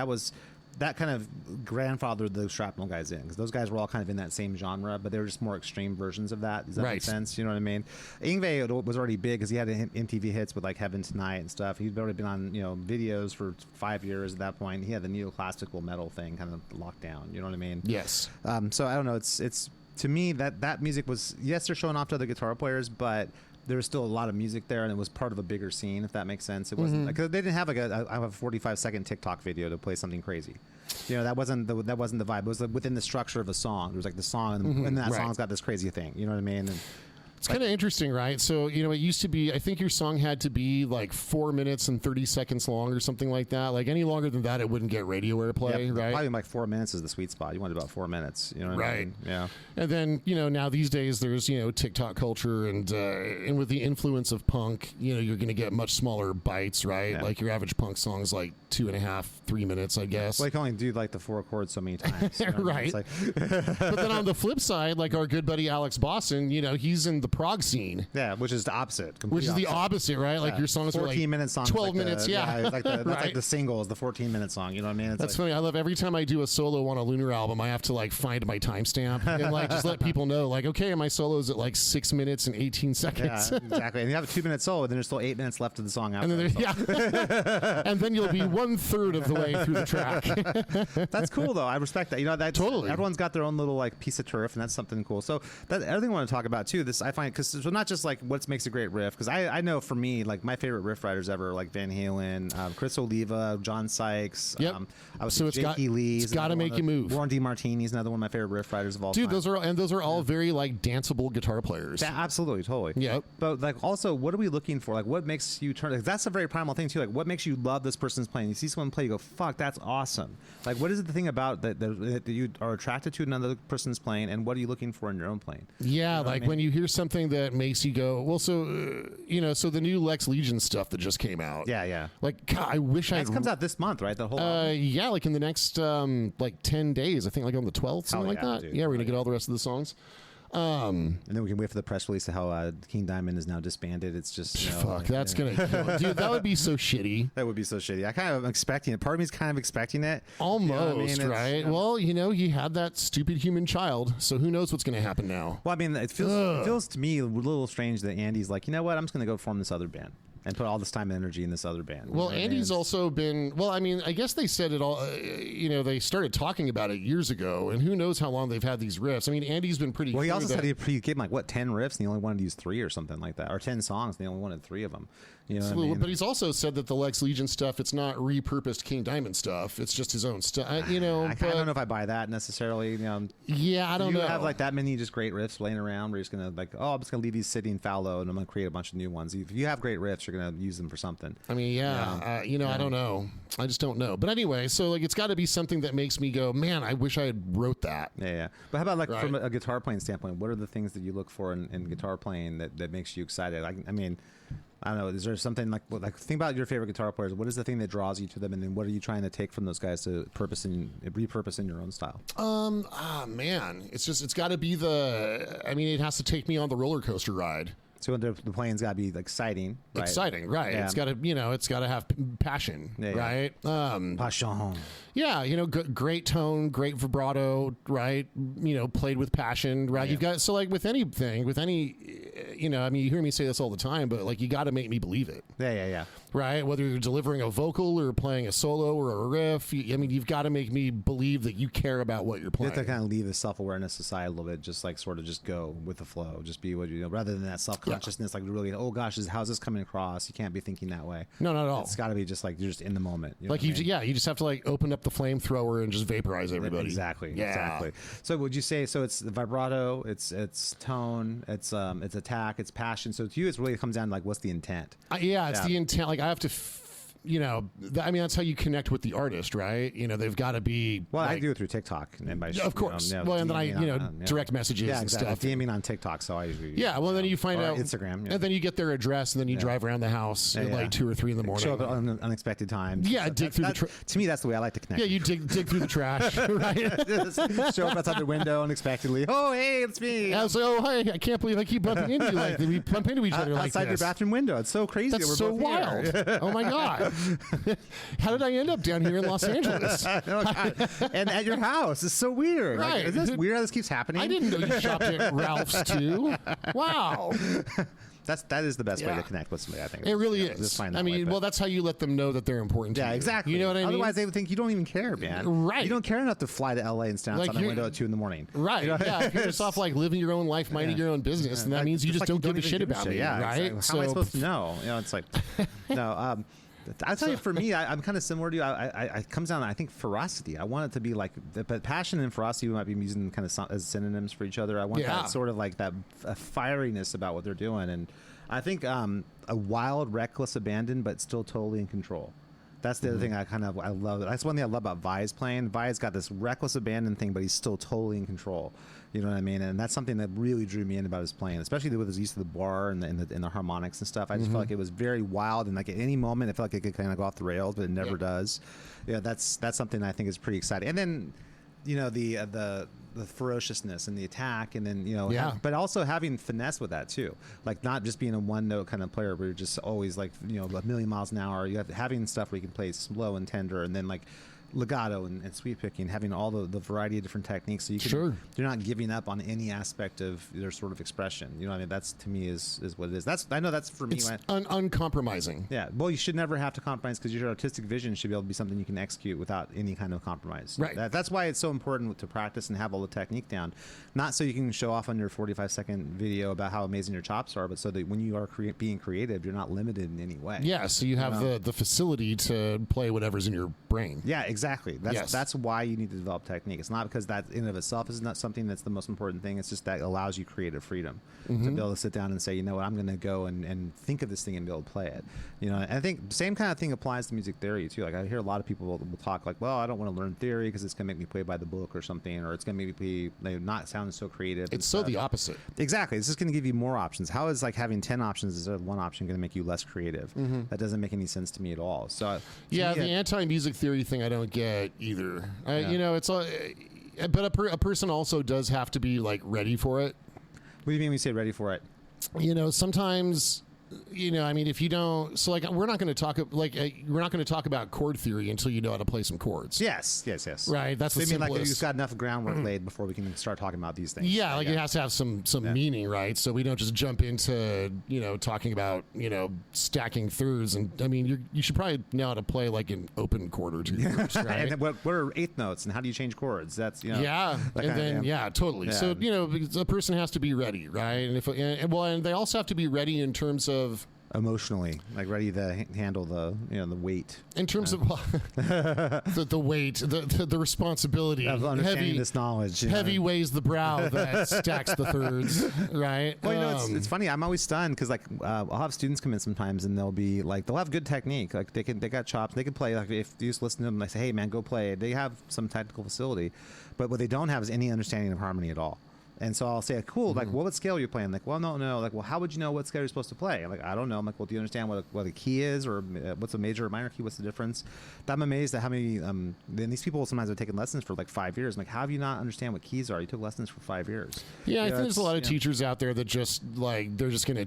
[SPEAKER 2] that kind of grandfathered those Shrapnel guys in, because those guys were all kind of in that same genre, but they were just more extreme versions of that. Does that make sense? You know what I mean? Yngwie was already big because he had MTV hits with like Heaven Tonight and stuff. He'd already been on videos for 5 years at that point. He had the neoclassical metal thing kind of locked down. You know what I mean?
[SPEAKER 1] Yes.
[SPEAKER 2] So I don't know. It's to me that music was, yes, they're showing off to other guitar players, but there was still a lot of music there, and it was part of a bigger scene, if that makes sense. It wasn't because they didn't have like a 45-second TikTok video to play something crazy. That wasn't the vibe. It was within the structure of a song. It was like the song, and that song's got this crazy thing. You know what I mean? And
[SPEAKER 1] it's kind of interesting, right? So, it used to be, I think your song had to be like 4 minutes and 30 seconds long or something like that. Like any longer than that, it wouldn't get radio airplay, right?
[SPEAKER 2] Probably like 4 minutes is the sweet spot. You wanted about 4 minutes. You know what I mean? Yeah.
[SPEAKER 1] And then, now these days there's, TikTok culture and with the influence of punk, you're going to get much smaller bites, right?
[SPEAKER 2] Yeah.
[SPEAKER 1] Like your average punk song is like 2.5, 3 minutes, I guess.
[SPEAKER 2] Well, you can only do like the 4 chords so many times.
[SPEAKER 1] Right.
[SPEAKER 2] Like
[SPEAKER 1] but then on the flip side, like our good buddy Alex Boston, he's in the prog scene.
[SPEAKER 2] Yeah, which is the opposite.
[SPEAKER 1] Which is the opposite, right? Like your songs are like
[SPEAKER 2] 14-minute songs,
[SPEAKER 1] 12
[SPEAKER 2] like
[SPEAKER 1] minutes,
[SPEAKER 2] it's like that's
[SPEAKER 1] right.
[SPEAKER 2] like the single is the 14-minute song. You know what I mean?
[SPEAKER 1] That's funny. I love every time I do a solo on a Lunar album, I have to like find my timestamp and like just let people know, like, okay, my solo is at like 6 minutes and 18 seconds.
[SPEAKER 2] Yeah, exactly. And you have a 2-minute solo, and then there's still 8 minutes left of the song after.
[SPEAKER 1] And then and then you'll be 1/3 of the way through the track.
[SPEAKER 2] That's cool though. I respect that. That's
[SPEAKER 1] totally.
[SPEAKER 2] Everyone's got their own little like piece of turf, and that's something cool. So that other thing I want to talk about too. This I find, because so not just like what makes a great riff, because I know for me, like my favorite riff writers ever, like Van Halen, Chris Oliva, John Sykes.
[SPEAKER 1] Yep.
[SPEAKER 2] I was
[SPEAKER 1] so
[SPEAKER 2] Jakey Lee.
[SPEAKER 1] It's got to make you move.
[SPEAKER 2] Warren DeMartini's another one of my favorite riff writers of all time.
[SPEAKER 1] Dude, those are all very like danceable guitar players.
[SPEAKER 2] Yeah, absolutely, totally.
[SPEAKER 1] Yep.
[SPEAKER 2] But like, also, what are we looking for? Like, what makes you turn? Like, that's a very primal thing too. Like, what makes you love this person's playing? You see someone play, you go, "Fuck, that's awesome." Like, what is it the thing about that you are attracted to another person's playing, and what are you looking for in your own playing?
[SPEAKER 1] Yeah, like when you hear something that makes you go, well, so so the new Lex Legion stuff that just came out.
[SPEAKER 2] Yeah.
[SPEAKER 1] Like, God, I wish
[SPEAKER 2] It comes out this month, right? The whole album?
[SPEAKER 1] yeah, like in the next like 10 days. I think like on the 12th, something like that.
[SPEAKER 2] Dude.
[SPEAKER 1] Yeah, we're gonna get all the rest of the songs.
[SPEAKER 2] And then we can wait for the press release of how King Diamond is now disbanded. It's just
[SPEAKER 1] fuck. That's gonna kill it. Dude. That would be so shitty.
[SPEAKER 2] That would be so shitty. I kind of am expecting it. Part of me is kind of expecting it.
[SPEAKER 1] Almost, right? Well, he had that stupid human child, so who knows what's gonna happen now?
[SPEAKER 2] Well, I mean, it feels to me a little strange that Andy's like, you know what? I'm just gonna go form this other band and put all this time and energy in this other band.
[SPEAKER 1] Well, Andy's also been, well, I mean, I guess they said it all, they started talking about it years ago, and who knows how long they've had these riffs. I mean, Andy's been pretty.
[SPEAKER 2] Well, he also said he gave him like 10 riffs, and he only wanted to use 3 or something like that, or 10 songs, and he only wanted 3 of them. You know what I mean?
[SPEAKER 1] But he's also said that the Lex Legion stuff, it's not repurposed King Diamond stuff. It's just his own stuff. I don't
[SPEAKER 2] know if I buy that necessarily.
[SPEAKER 1] Yeah, I don't know.
[SPEAKER 2] You have like that many just great riffs laying around where you're just gonna like, I'm just gonna leave these sitting fallow, and I'm gonna create a bunch of new ones. If you have great riffs, you're gonna use them for something.
[SPEAKER 1] I mean, I don't know. I just don't know. But anyway, so like it's got to be something that makes me go, man, I wish I had wrote that.
[SPEAKER 2] Yeah. But how about like from a guitar playing standpoint? What are the things that you look for in guitar playing that makes you excited? I mean, I don't know. Is there something like think about your favorite guitar players? What is the thing that draws you to them, and then what are you trying to take from those guys to repurpose in your own style?
[SPEAKER 1] Man, it's got to be it has to take me on the roller coaster ride.
[SPEAKER 2] So the playing's got to be exciting, right?
[SPEAKER 1] Exciting, right? Yeah. It's got to have passion, right?
[SPEAKER 2] Passion.
[SPEAKER 1] Yeah, great tone, great vibrato, right? Played with passion, right?
[SPEAKER 2] Yeah.
[SPEAKER 1] You've got, so like with anything, you hear me say this all the time, but like you got to make me believe it.
[SPEAKER 2] Yeah.
[SPEAKER 1] Right? Whether you're delivering a vocal or playing a solo or a riff, you've got to make me believe that you care about what you're playing.
[SPEAKER 2] You have to kind of leave the self-awareness aside a little bit, just like sort of just go with the flow, just be what rather than that self-consciousness, like really, oh gosh, how's this coming across? You can't be thinking that way.
[SPEAKER 1] No, not at all.
[SPEAKER 2] It's got to be just like you're just in the moment.
[SPEAKER 1] You just have to like open up the flamethrower and just vaporize everybody.
[SPEAKER 2] Exactly.
[SPEAKER 1] Yeah.
[SPEAKER 2] Exactly. So would you say it's vibrato, it's tone, it's attack, it's passion. So to you, it really comes down to like what's the intent?
[SPEAKER 1] It's the intent. Like I have to you know, I mean, that's how you connect with the artist, right? You know, they've got to be.
[SPEAKER 2] Well, I do it through TikTok, and by
[SPEAKER 1] of course. Well, and then I, direct messages and stuff.
[SPEAKER 2] DMing on TikTok, so I usually.
[SPEAKER 1] Yeah, well, then you find out
[SPEAKER 2] Instagram,
[SPEAKER 1] and then you get their address, and then you drive around the house at like 2 or 3 in the morning.
[SPEAKER 2] Show up at unexpected times.
[SPEAKER 1] Yeah, dig through the.
[SPEAKER 2] To me, that's the way I like to connect.
[SPEAKER 1] Yeah, you dig through the trash, right?
[SPEAKER 2] Show up outside the window unexpectedly. Oh, hey, it's me.
[SPEAKER 1] I was like, oh, hi, I can't believe I keep bumping into you like that. We bump into each other like
[SPEAKER 2] outside your bathroom window. It's so crazy.
[SPEAKER 1] That's so wild. Oh my god. How did I end up down here in Los Angeles?
[SPEAKER 2] And at your house. It's so weird.
[SPEAKER 1] Right.
[SPEAKER 2] Like, is this weird how this keeps happening?
[SPEAKER 1] I didn't know you shopped at Ralph's too. Wow.
[SPEAKER 2] That is the best way to connect with somebody, I think.
[SPEAKER 1] It really is.
[SPEAKER 2] Just find
[SPEAKER 1] I mean, well, that's how you let them know that they're important to you.
[SPEAKER 2] Yeah, exactly.
[SPEAKER 1] You know what I mean?
[SPEAKER 2] Otherwise, they would think you don't even care, man.
[SPEAKER 1] Right.
[SPEAKER 2] You don't care enough to fly to LA and stand outside the window at 2 in the morning.
[SPEAKER 1] Right. You know? Yeah. If you're just off like living your own life, minding your own business, and that means you just don't give a shit about me.
[SPEAKER 2] Yeah.
[SPEAKER 1] Right.
[SPEAKER 2] Exactly. How am I supposed to know? You know, it's like, no. I tell you, for me, I'm kind of similar to you. It comes down to, I think, ferocity. I want it to be like, but passion and ferocity, we might be using kind of as synonyms for each other. I want that sort of like that fieriness about what they're doing. And I think a wild, reckless abandon, but still totally in control. That's the other thing I love. That's one thing I love about Vi's playing. Vi's got this reckless abandon thing, but he's still totally in control. You know what I mean? And that's something that really drew me in about his playing, especially with his use of the bar and the harmonics and stuff. I just felt like it was very wild, and like at any moment, I felt like it could kind of go off the rails, but it never does. Yeah, that's something I think is pretty exciting. And then, you know, the ferociousness and the attack, and then, you know, but also having finesse with that too, like not just being a one note kind of player where you're just always like, you know, a million miles an hour. You have having stuff where you can play slow and tender, and then like legato and sweep picking, having all the variety of different techniques, so you can you're not giving up on any aspect of their sort of expression. You know what I mean? That's, to me, is what it is. That's, I know that's for me.
[SPEAKER 1] It's uncompromising.
[SPEAKER 2] Yeah. Well, you should never have to compromise, because your artistic vision should be able to be something you can execute without any kind of compromise.
[SPEAKER 1] Right.
[SPEAKER 2] That's why it's so important to practice and have all the technique down, not so you can show off on your 45-second video about how amazing your chops are, but so that when you are being creative, you're not limited in any way.
[SPEAKER 1] Yeah. So you have the facility to play whatever's in your brain.
[SPEAKER 2] Yeah, exactly. That's why you need to develop technique. It's not because that in and of itself is not something that's the most important thing. It's just that allows you creative freedom to be able to sit down and say, you know what, I'm going to go and think of this thing and be able to play it. You know, and I think the same kind of thing applies to music theory too. Like I hear a lot of people will talk like, well, I don't want to learn theory because it's going to make me play by the book or something, or it's going to make me not sound so creative.
[SPEAKER 1] It's so the opposite.
[SPEAKER 2] Exactly. It's just going to give you more options. How is like having 10 options instead of one option going to make you less creative? That doesn't make any sense to me at all. So
[SPEAKER 1] yeah, the anti-music theory thing I don't get either. You know, it's all, but a person also does have to be like ready for it.
[SPEAKER 2] What do you mean when you say ready for it?
[SPEAKER 1] You know, sometimes, you know, I mean, if you don't, so like, we're not going to talk about chord theory until you know how to play some chords.
[SPEAKER 2] Yes.
[SPEAKER 1] Right. That's
[SPEAKER 2] so
[SPEAKER 1] the simplest.
[SPEAKER 2] Like you've got enough groundwork laid before we can start talking about these things.
[SPEAKER 1] Yeah, like it has to have some meaning, right? So we don't just jump into, you know, talking about, you know, stacking thirds. And I mean, you should probably know how to play like an open chord or two. First, right?
[SPEAKER 2] And then what are eighth notes and how do you change chords? That's, you know.
[SPEAKER 1] Yeah. And then, totally. Yeah. So, you know, a person has to be ready, right? And they also have to be ready in terms of
[SPEAKER 2] emotionally, like ready to handle the weight.
[SPEAKER 1] In terms of the weight, the responsibility
[SPEAKER 2] of understanding this knowledge.
[SPEAKER 1] Heavy weighs the brow that stacks the thirds, right?
[SPEAKER 2] Well, you know, it's funny. I'm always stunned because like I'll have students come in sometimes and they'll have good technique. Like they got chops. They can play. Like if you just listen to them, I say, hey man, go play. They have some technical facility, but what they don't have is any understanding of harmony at all. And so I'll say, cool, like, what scale are you playing? Like, well, no. Like, well, how would you know what scale you're supposed to play? I'm like, I don't know. I'm like, well, do you understand what a key is, or what's a major or minor key? What's the difference? But I'm amazed at how many, then these people sometimes have taken lessons for like 5 years. I'm like, how have you not understand what keys are? You took lessons for 5 years.
[SPEAKER 1] Yeah, I think there's a lot of teachers out there that just like, they're just going to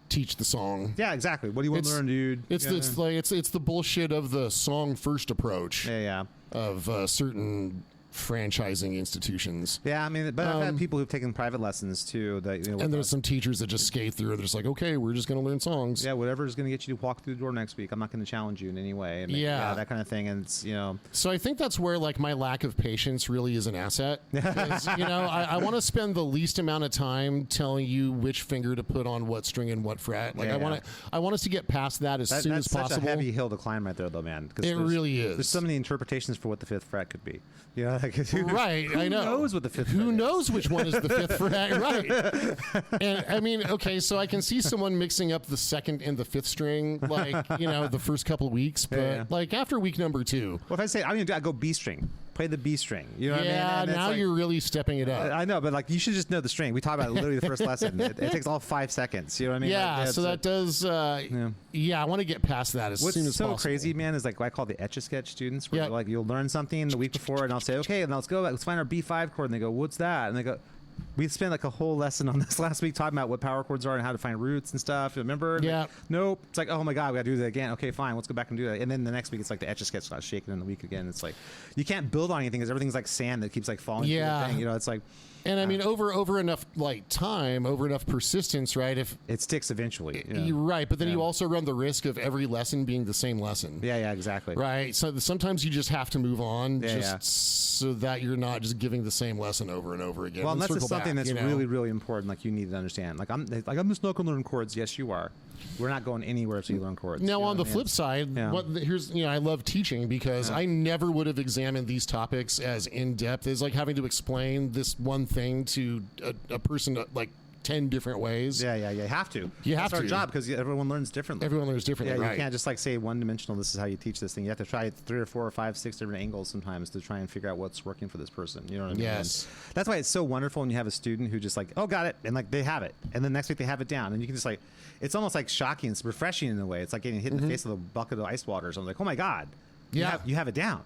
[SPEAKER 1] teach the song.
[SPEAKER 2] Yeah, exactly. What do you want to learn, dude?
[SPEAKER 1] It's the bullshit of the song first approach.
[SPEAKER 2] Yeah.
[SPEAKER 1] Of certain franchising institutions.
[SPEAKER 2] Yeah, I mean, but I've had people who've taken private lessons too. That, you know,
[SPEAKER 1] and there's some teachers that just skate through. They're just like, okay, we're just going to learn songs.
[SPEAKER 2] Yeah, whatever is going to get you to walk through the door next week. I'm not going to challenge you in any way. And that kind of thing. And it's, you know.
[SPEAKER 1] So I think that's where like my lack of patience really is an asset. You know, I want to spend the least amount of time telling you which finger to put on what string and what fret. Like I want us to get past that as soon as possible.
[SPEAKER 2] That's such a heavy hill to climb right there, though, man.
[SPEAKER 1] It really is.
[SPEAKER 2] There's so many interpretations for what the fifth fret could be. Yeah. Like,
[SPEAKER 1] right, I know.
[SPEAKER 2] Who knows what the fifth?
[SPEAKER 1] Who
[SPEAKER 2] fret
[SPEAKER 1] knows which one is the fifth fret? Right. And I mean, okay, so I can see someone mixing up the second and the fifth string, like the first couple of weeks, but like after week number 2.
[SPEAKER 2] Well, if I say I go B string, play the B string. You know what I mean?
[SPEAKER 1] Yeah, now
[SPEAKER 2] like,
[SPEAKER 1] you're really stepping it up.
[SPEAKER 2] I know, but like you should just know the string. We talked about it literally the first lesson. It takes all 5 seconds. You know what I mean?
[SPEAKER 1] Yeah,
[SPEAKER 2] like,
[SPEAKER 1] so that does. I want to get past that as soon as possible.
[SPEAKER 2] What's so crazy, man, is like what I call the Etch-a-Sketch students. Where like you'll learn something the week before, and I'll say, okay, and let's go. Let's find our B5 chord, and they go, what's that? And they go. We spent like a whole lesson on this last week talking about what power chords are and how to find roots and stuff. Remember?
[SPEAKER 1] Yeah.
[SPEAKER 2] Like, nope. It's like, oh my God, we got to do that again. Okay, fine. Let's go back and do that. And then the next week, it's like the Etch-a-Sketch got shaken in the week again. It's like you can't build on anything because everything's like sand that keeps like falling.
[SPEAKER 1] Yeah.
[SPEAKER 2] Through the thing. It's like.
[SPEAKER 1] And I mean, over enough like time, over enough persistence, right? If
[SPEAKER 2] it sticks eventually,
[SPEAKER 1] you're right, but then you also run the risk of every lesson being the same lesson.
[SPEAKER 2] Yeah, exactly.
[SPEAKER 1] Right. So sometimes you just have to move on, so that you're not just giving the same lesson over and over again.
[SPEAKER 2] Well, and that's something that's really, really important. Like you need to understand. Like I'm just not going to learn chords. Yes, you are. We're not going anywhere until you learn chords.
[SPEAKER 1] Now, on the flip side, I love teaching because I never would have examined these topics as in depth as like having to explain this one thing to a person like 10 different ways.
[SPEAKER 2] Yeah. You have to. That's our job because everyone learns differently.
[SPEAKER 1] Everyone learns differently.
[SPEAKER 2] Yeah,
[SPEAKER 1] right.
[SPEAKER 2] You can't just like say one dimensional. This is how you teach this thing. You have to try 3 or 4 or 5, 6 different angles sometimes to try and figure out what's working for this person. You know what I mean?
[SPEAKER 1] Yes.
[SPEAKER 2] And that's why it's so wonderful when you have a student who just like, oh, got it, and like they have it, and then next week they have it down, and you can just like, it's almost like shocking. It's refreshing in a way. It's like getting hit in the face with a bucket of ice water or something. Like, oh my God. You have it down.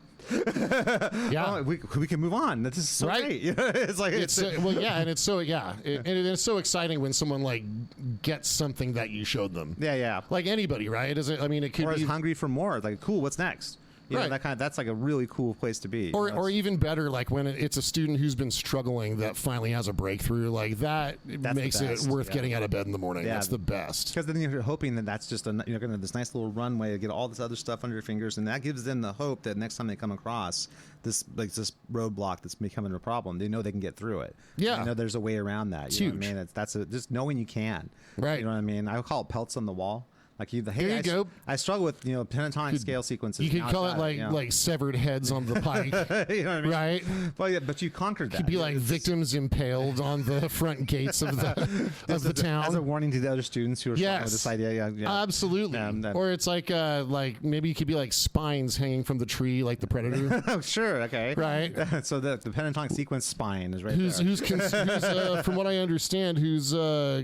[SPEAKER 1] Yeah,
[SPEAKER 2] we can move on. This is so great. It's like
[SPEAKER 1] and it's so and it's so exciting when someone like gets something that you showed them.
[SPEAKER 2] Yeah.
[SPEAKER 1] Like anybody, right? It doesn't. I mean, it could
[SPEAKER 2] or
[SPEAKER 1] be
[SPEAKER 2] is hungry for more. Like, cool. What's next? You know, that's like a really cool place to be.
[SPEAKER 1] Or even better, like when it's a student who's been struggling that finally has a breakthrough, like that makes it worth getting out of bed in the morning. That's the best.
[SPEAKER 2] Because then you're hoping that that's just going to have this nice little runway to get all this other stuff under your fingers, and that gives them the hope that next time they come across this roadblock that's becoming a problem, they know they can get through it.
[SPEAKER 1] Yeah,
[SPEAKER 2] they know there's a way around that.
[SPEAKER 1] It's
[SPEAKER 2] huge.
[SPEAKER 1] Know what
[SPEAKER 2] I mean, that's just knowing you can.
[SPEAKER 1] Right.
[SPEAKER 2] You know what I mean? I would call it pelts on the wall. Like
[SPEAKER 1] there you go.
[SPEAKER 2] I struggle with pentatonic scale sequences.
[SPEAKER 1] You could call it like severed heads on the pike,
[SPEAKER 2] you know what I mean?
[SPEAKER 1] Right?
[SPEAKER 2] Well, but you conquered that.
[SPEAKER 1] Could be like victims impaled on the front gates of the town
[SPEAKER 2] as a warning to the other students who are struggling with this idea. Yeah.
[SPEAKER 1] Absolutely. Or it's like maybe you could be like spines hanging from the tree, like the Predator.
[SPEAKER 2] Oh, sure. Okay.
[SPEAKER 1] Right.
[SPEAKER 2] So the pentatonic sequence spine is right
[SPEAKER 1] who's
[SPEAKER 2] there.
[SPEAKER 1] From what I understand, who's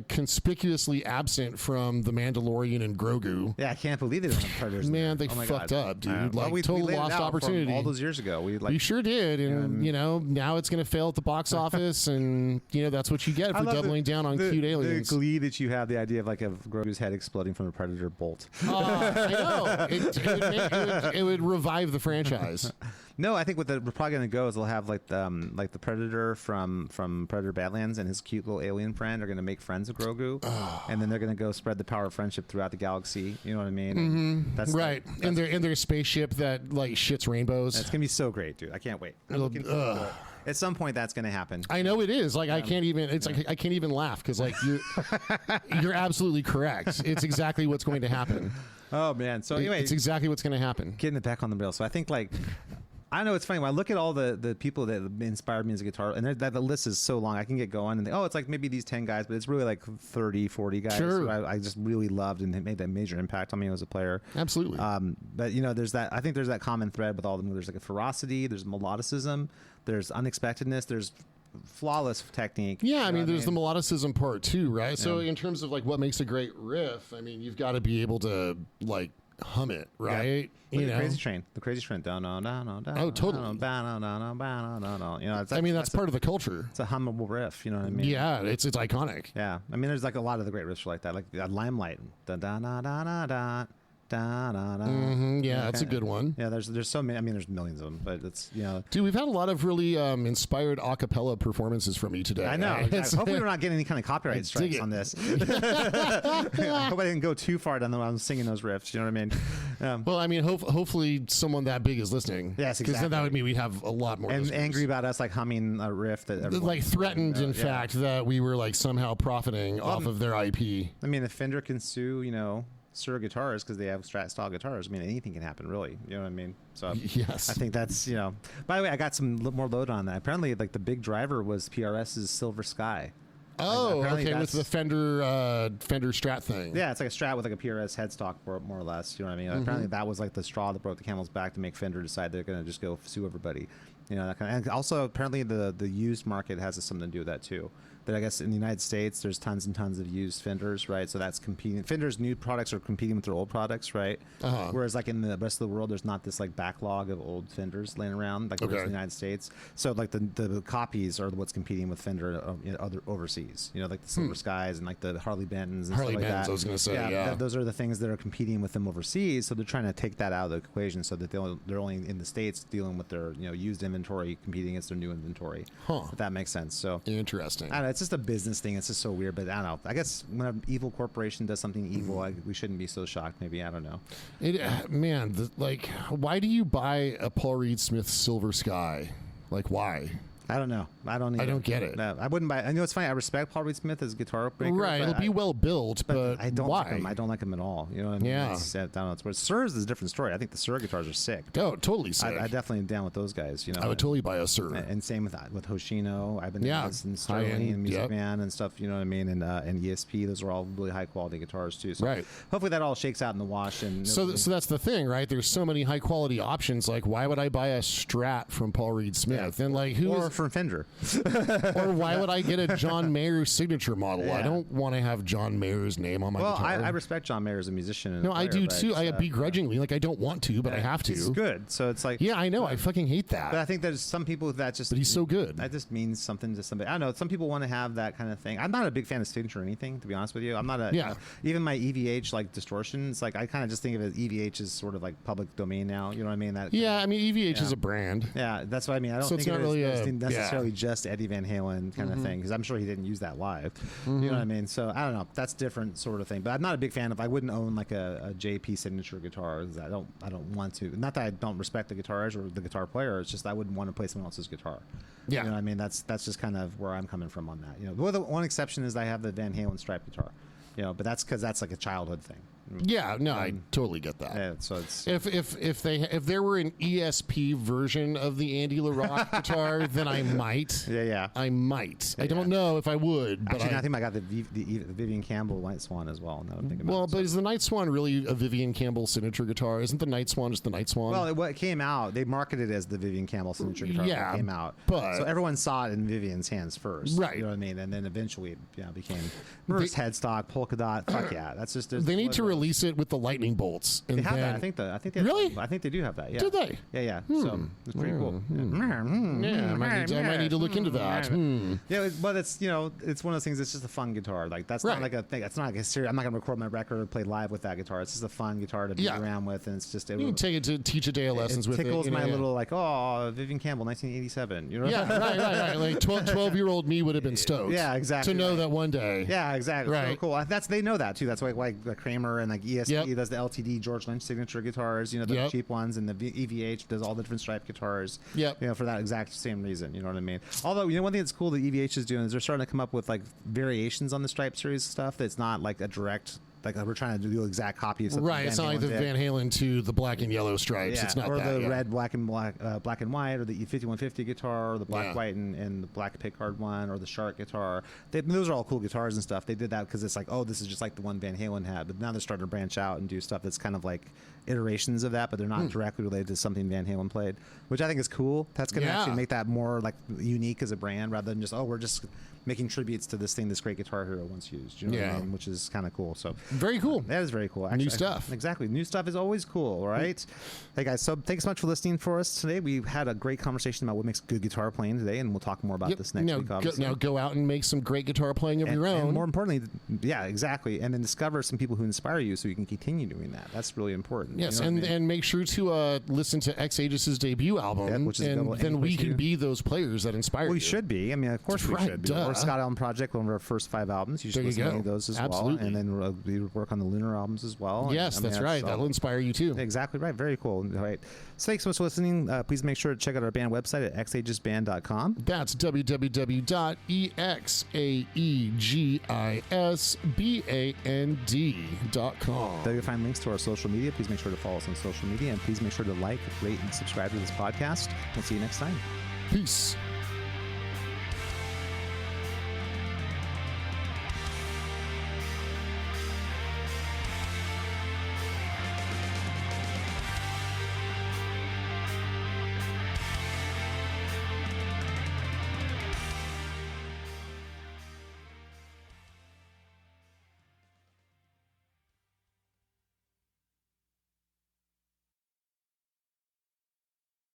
[SPEAKER 1] conspicuously absent from the Mandalorian and Grogu.
[SPEAKER 2] Yeah, I can't believe they don't have Predators.
[SPEAKER 1] Man, they fucked up, dude. Like total lost opportunity.
[SPEAKER 2] All those years ago,
[SPEAKER 1] we sure did, and now it's going to fail at the box office, and that's what you get for doubling down on cute aliens.
[SPEAKER 2] The glee that you have, the idea of like of Grogu's head exploding from a Predator bolt.
[SPEAKER 1] I know it would revive the franchise.
[SPEAKER 2] No, I think what we're probably going to go is they'll have like the Predator from Predator Badlands and his cute little alien friend are going to make friends with Grogu, and then they're going to go spread the power of friendship throughout the galaxy. You know what I mean?
[SPEAKER 1] Mm-hmm. That's right. And their spaceship that like shits rainbows.
[SPEAKER 2] It's going to be so great, dude. I can't wait. At some point, that's going to happen.
[SPEAKER 1] I know it is. Like I can't even. It's like I can't even laugh because like you're absolutely correct. It's exactly what's going to happen.
[SPEAKER 2] Oh man. So anyway,
[SPEAKER 1] it's exactly what's going to happen.
[SPEAKER 2] Getting it back on the rails. So I think like. I know it's funny when I look at all the people that inspired me as a guitar, and the list is so long. I can get going and think, it's like maybe these 10 guys, but it's really like 30, 40 guys who I just really loved and made that major impact on me as a player.
[SPEAKER 1] Absolutely.
[SPEAKER 2] But there's that. I think there's that common thread with all of them. There's like a ferocity, there's melodicism, there's unexpectedness, there's flawless technique.
[SPEAKER 1] Yeah, I mean, there's the melodicism part too, right? So in terms of like what makes a great riff, I mean, you've got to be able to like hum it, right?
[SPEAKER 2] The Crazy Train. The Crazy Train. Oh,
[SPEAKER 1] totally.
[SPEAKER 2] That's
[SPEAKER 1] part of the culture.
[SPEAKER 2] It's a hummable riff. You know what I mean?
[SPEAKER 1] Yeah, it's iconic.
[SPEAKER 2] Yeah, I mean, there's like a lot of the great riffs like that, like Limelight. Da da da da da da.
[SPEAKER 1] Yeah, that's a good one.
[SPEAKER 2] Yeah, there's so many. I mean, there's millions of them, but it's
[SPEAKER 1] Dude, we've had a lot of really inspired a cappella performances from you today.
[SPEAKER 2] I know. Hopefully, we're not getting any kind of copyright strikes on this. I hope I didn't go too far down the line singing those riffs. You know what I mean?
[SPEAKER 1] Well, I mean, hopefully someone that big is listening.
[SPEAKER 2] Yes, exactly.
[SPEAKER 1] Because then that would mean we'd have a lot more.
[SPEAKER 2] And angry about us like humming a riff that
[SPEAKER 1] like threatened, in fact, that we were like somehow profiting off of their IP.
[SPEAKER 2] I mean, if Fender can sue, Suhr guitars because they have Strat style guitars. I mean, anything can happen, really. You know what I mean? So
[SPEAKER 1] yes,
[SPEAKER 2] I think that's, you know. By the way, I got some more load on that. Apparently, like the big driver was PRS's Silver Sky.
[SPEAKER 1] Oh, okay, with the Fender Strat thing.
[SPEAKER 2] Yeah, it's like a Strat with like a PRS headstock, more or less. You know what I mean? Apparently, that was like the straw that broke the camel's back to make Fender decide they're going to just go sue everybody. You know, that kind of, and also apparently the used market has something to do with that too. But I guess in the United States, there's tons and tons of used Fenders, right? So that's competing. Fender's new products are competing with their old products, right? Whereas like in the rest of the world, there's not this like backlog of old Fenders laying around like there's in the United States. So like the copies are what's competing with Fender in other overseas. You know, like the Silver Skies and like the Harley Bentons and
[SPEAKER 1] Harley
[SPEAKER 2] stuff like
[SPEAKER 1] Bentons,
[SPEAKER 2] that.
[SPEAKER 1] I was going to say, yeah.
[SPEAKER 2] Those are the things that are competing with them overseas. So they're trying to take that out of the equation so that they're only in the States dealing with their, you know, used inventory competing against their new inventory. If that makes sense. So
[SPEAKER 1] interesting.
[SPEAKER 2] I don't know, it's just a business thing. It's just so weird, but I don't know. I guess when an evil corporation does something evil, we shouldn't be so shocked. Maybe, I don't know.
[SPEAKER 1] Like, why do you buy a Paul Reed Smith Silver Sky? Like, why?
[SPEAKER 2] I don't know. I don't get
[SPEAKER 1] it.
[SPEAKER 2] No, I wouldn't buy. I know it's funny. I respect Paul Reed Smith as a guitar maker.
[SPEAKER 1] Right, it'll be well built, but
[SPEAKER 2] I don't
[SPEAKER 1] why?
[SPEAKER 2] like him. I don't like him at all. You know what I mean?
[SPEAKER 1] Yeah.
[SPEAKER 2] I don't know. Suhr's is a different story. I think the Suhr guitars are sick.
[SPEAKER 1] Oh, totally sick.
[SPEAKER 2] I definitely am down with those guys. You know,
[SPEAKER 1] I would totally buy a Suhr.
[SPEAKER 2] And same with Hoshino. I've been and Sterling and Music Man and stuff. You know what I mean? And ESP. Those are all really high quality guitars too. So
[SPEAKER 1] right.
[SPEAKER 2] Hopefully that all shakes out in the wash. And
[SPEAKER 1] so that's the thing, right? There's so many high quality options. Like, why would I buy a Strat from Paul Reed Smith? And like,
[SPEAKER 2] from Fender?
[SPEAKER 1] Or why would I get a John Mayer signature model? I don't want to have John Mayer's name on my guitar.
[SPEAKER 2] Well, I respect John Mayer as a musician. And
[SPEAKER 1] no, I do too. I begrudgingly, like, I don't want to, but I have to.
[SPEAKER 2] He's good, so it's like.
[SPEAKER 1] Yeah, I know. I fucking hate that.
[SPEAKER 2] But I think there's some people that just.
[SPEAKER 1] But he's so good.
[SPEAKER 2] That just means something to somebody. I don't know. Some people want to have that kind of thing. I'm not a big fan of signature or anything, to be honest with you. I'm not a.
[SPEAKER 1] Yeah.
[SPEAKER 2] You know, even my EVH like distortions, like I kind of just think of it. EVH as sort of like public domain now. You know what I mean? That.
[SPEAKER 1] Yeah, I mean EVH is a brand.
[SPEAKER 2] Yeah, that's what I mean. I don't think
[SPEAKER 1] it's not really
[SPEAKER 2] necessarily just Eddie Van Halen kind of thing, because I'm sure he didn't use that live. You know what I mean? So I don't know. That's different sort of thing. But I'm not a big fan of. I wouldn't own like a JP signature guitar. I don't want to. Not that I don't respect the guitarist or the guitar player. It's just I wouldn't want to play someone else's guitar.
[SPEAKER 1] Yeah.
[SPEAKER 2] You know what I mean? That's just kind of where I'm coming from on that. You know, well, the one exception is I have the Van Halen Stripe guitar. You know, but that's because that's like a childhood thing.
[SPEAKER 1] Yeah, no, I totally get that.
[SPEAKER 2] Yeah, so it's
[SPEAKER 1] if there were an ESP version of the Andy LaRocque guitar, then I might.
[SPEAKER 2] Yeah.
[SPEAKER 1] I might. I don't know if I would. But
[SPEAKER 2] actually, I think I got the Vivian Campbell Night Swan as well. Now I'm thinking about
[SPEAKER 1] but is the Night Swan really a Vivian Campbell signature guitar? Isn't the Night Swan just the Night Swan?
[SPEAKER 2] Well, it came out. They marketed it as the Vivian Campbell signature guitar.
[SPEAKER 1] Yeah,
[SPEAKER 2] when it came out,
[SPEAKER 1] but
[SPEAKER 2] so everyone saw it in Vivian's hands first,
[SPEAKER 1] right?
[SPEAKER 2] You know what I mean? And then eventually, it became reverse headstock, polka dot. Fuck yeah, that's just.
[SPEAKER 1] They need to release it with the lightning bolts. And
[SPEAKER 2] they have that. I think they
[SPEAKER 1] really.
[SPEAKER 2] I think they do have that. Yeah.
[SPEAKER 1] Did they?
[SPEAKER 2] Yeah. So it's pretty cool.
[SPEAKER 1] Yeah, I might need to look into that.
[SPEAKER 2] Yeah, but it's it's one of those things. It's just a fun guitar. Like that's not like a thing. It's not like a serious. I'm not gonna record my record or play live with that guitar. It's just a fun guitar to be around with, and it's just.
[SPEAKER 1] You can take it to teach a day of lessons with it.
[SPEAKER 2] Tickles my little like Vivian Campbell 1987. You know?
[SPEAKER 1] Yeah, right. Like 12-year-old me would have been stoked.
[SPEAKER 2] Yeah, exactly.
[SPEAKER 1] To know that one day.
[SPEAKER 2] Yeah, exactly.
[SPEAKER 1] Right.
[SPEAKER 2] So cool. They know that too. That's why Kramer and like ESP does the LTD George Lynch signature guitars. The cheap ones, and the EVH does all the different stripe guitars.
[SPEAKER 1] Yep.
[SPEAKER 2] For that exact same reason. You know what I mean? Although one thing that's cool that EVH is doing is they're starting to come up with like variations on the stripe series stuff that's not like a direct. Like we're trying to do exact copy of something.
[SPEAKER 1] Right, it's not like the Van Halen to the black and yellow stripes.
[SPEAKER 2] Yeah.
[SPEAKER 1] It's not
[SPEAKER 2] or
[SPEAKER 1] that.
[SPEAKER 2] Or the red, black and white, or the E5150 guitar, or the black, white, and the black pickguard one, or the Shark guitar. Those are all cool guitars and stuff. They did that because it's like, this is just like the one Van Halen had. But now they're starting to branch out and do stuff that's kind of like iterations of that, but they're not directly related to something Van Halen played, which I think is cool. That's going to actually make that more like unique as a brand, rather than just we're just making tributes to this thing this great guitar hero once used. You know what I mean? Which is kind of cool. So
[SPEAKER 1] very cool.
[SPEAKER 2] That is very cool. Actually,
[SPEAKER 1] new stuff.
[SPEAKER 2] Exactly. New stuff is always cool, right? Hey guys, so thanks so much for listening for us today. We've had a great conversation about what makes good guitar playing today, and we'll talk more about this next week. Obviously.
[SPEAKER 1] Now go out and make some great guitar playing of your own.
[SPEAKER 2] And more importantly, exactly. And then discover some people who inspire you, so you can continue doing that. That's really important.
[SPEAKER 1] Yes, and make sure to listen to X Aegis' debut album,
[SPEAKER 2] which is
[SPEAKER 1] and then we can be those players that inspire you.
[SPEAKER 2] We should be. I mean, of course we should be. our Scott Allen project, one of our first 5 albums. You should listen to any of those as well. And then we work on the Lunar albums as well.
[SPEAKER 1] Yes, that's right. That'll inspire you too.
[SPEAKER 2] Exactly right. Very cool. All right. So thanks so much for listening. Please make sure to check out our band website at xaegisband.com.
[SPEAKER 1] That's www.exaegisband.com.
[SPEAKER 2] There you'll find links to our social media. Please make sure to follow us on social media, and please make sure to like, rate, and subscribe to this podcast. We'll see you next time.
[SPEAKER 1] Peace.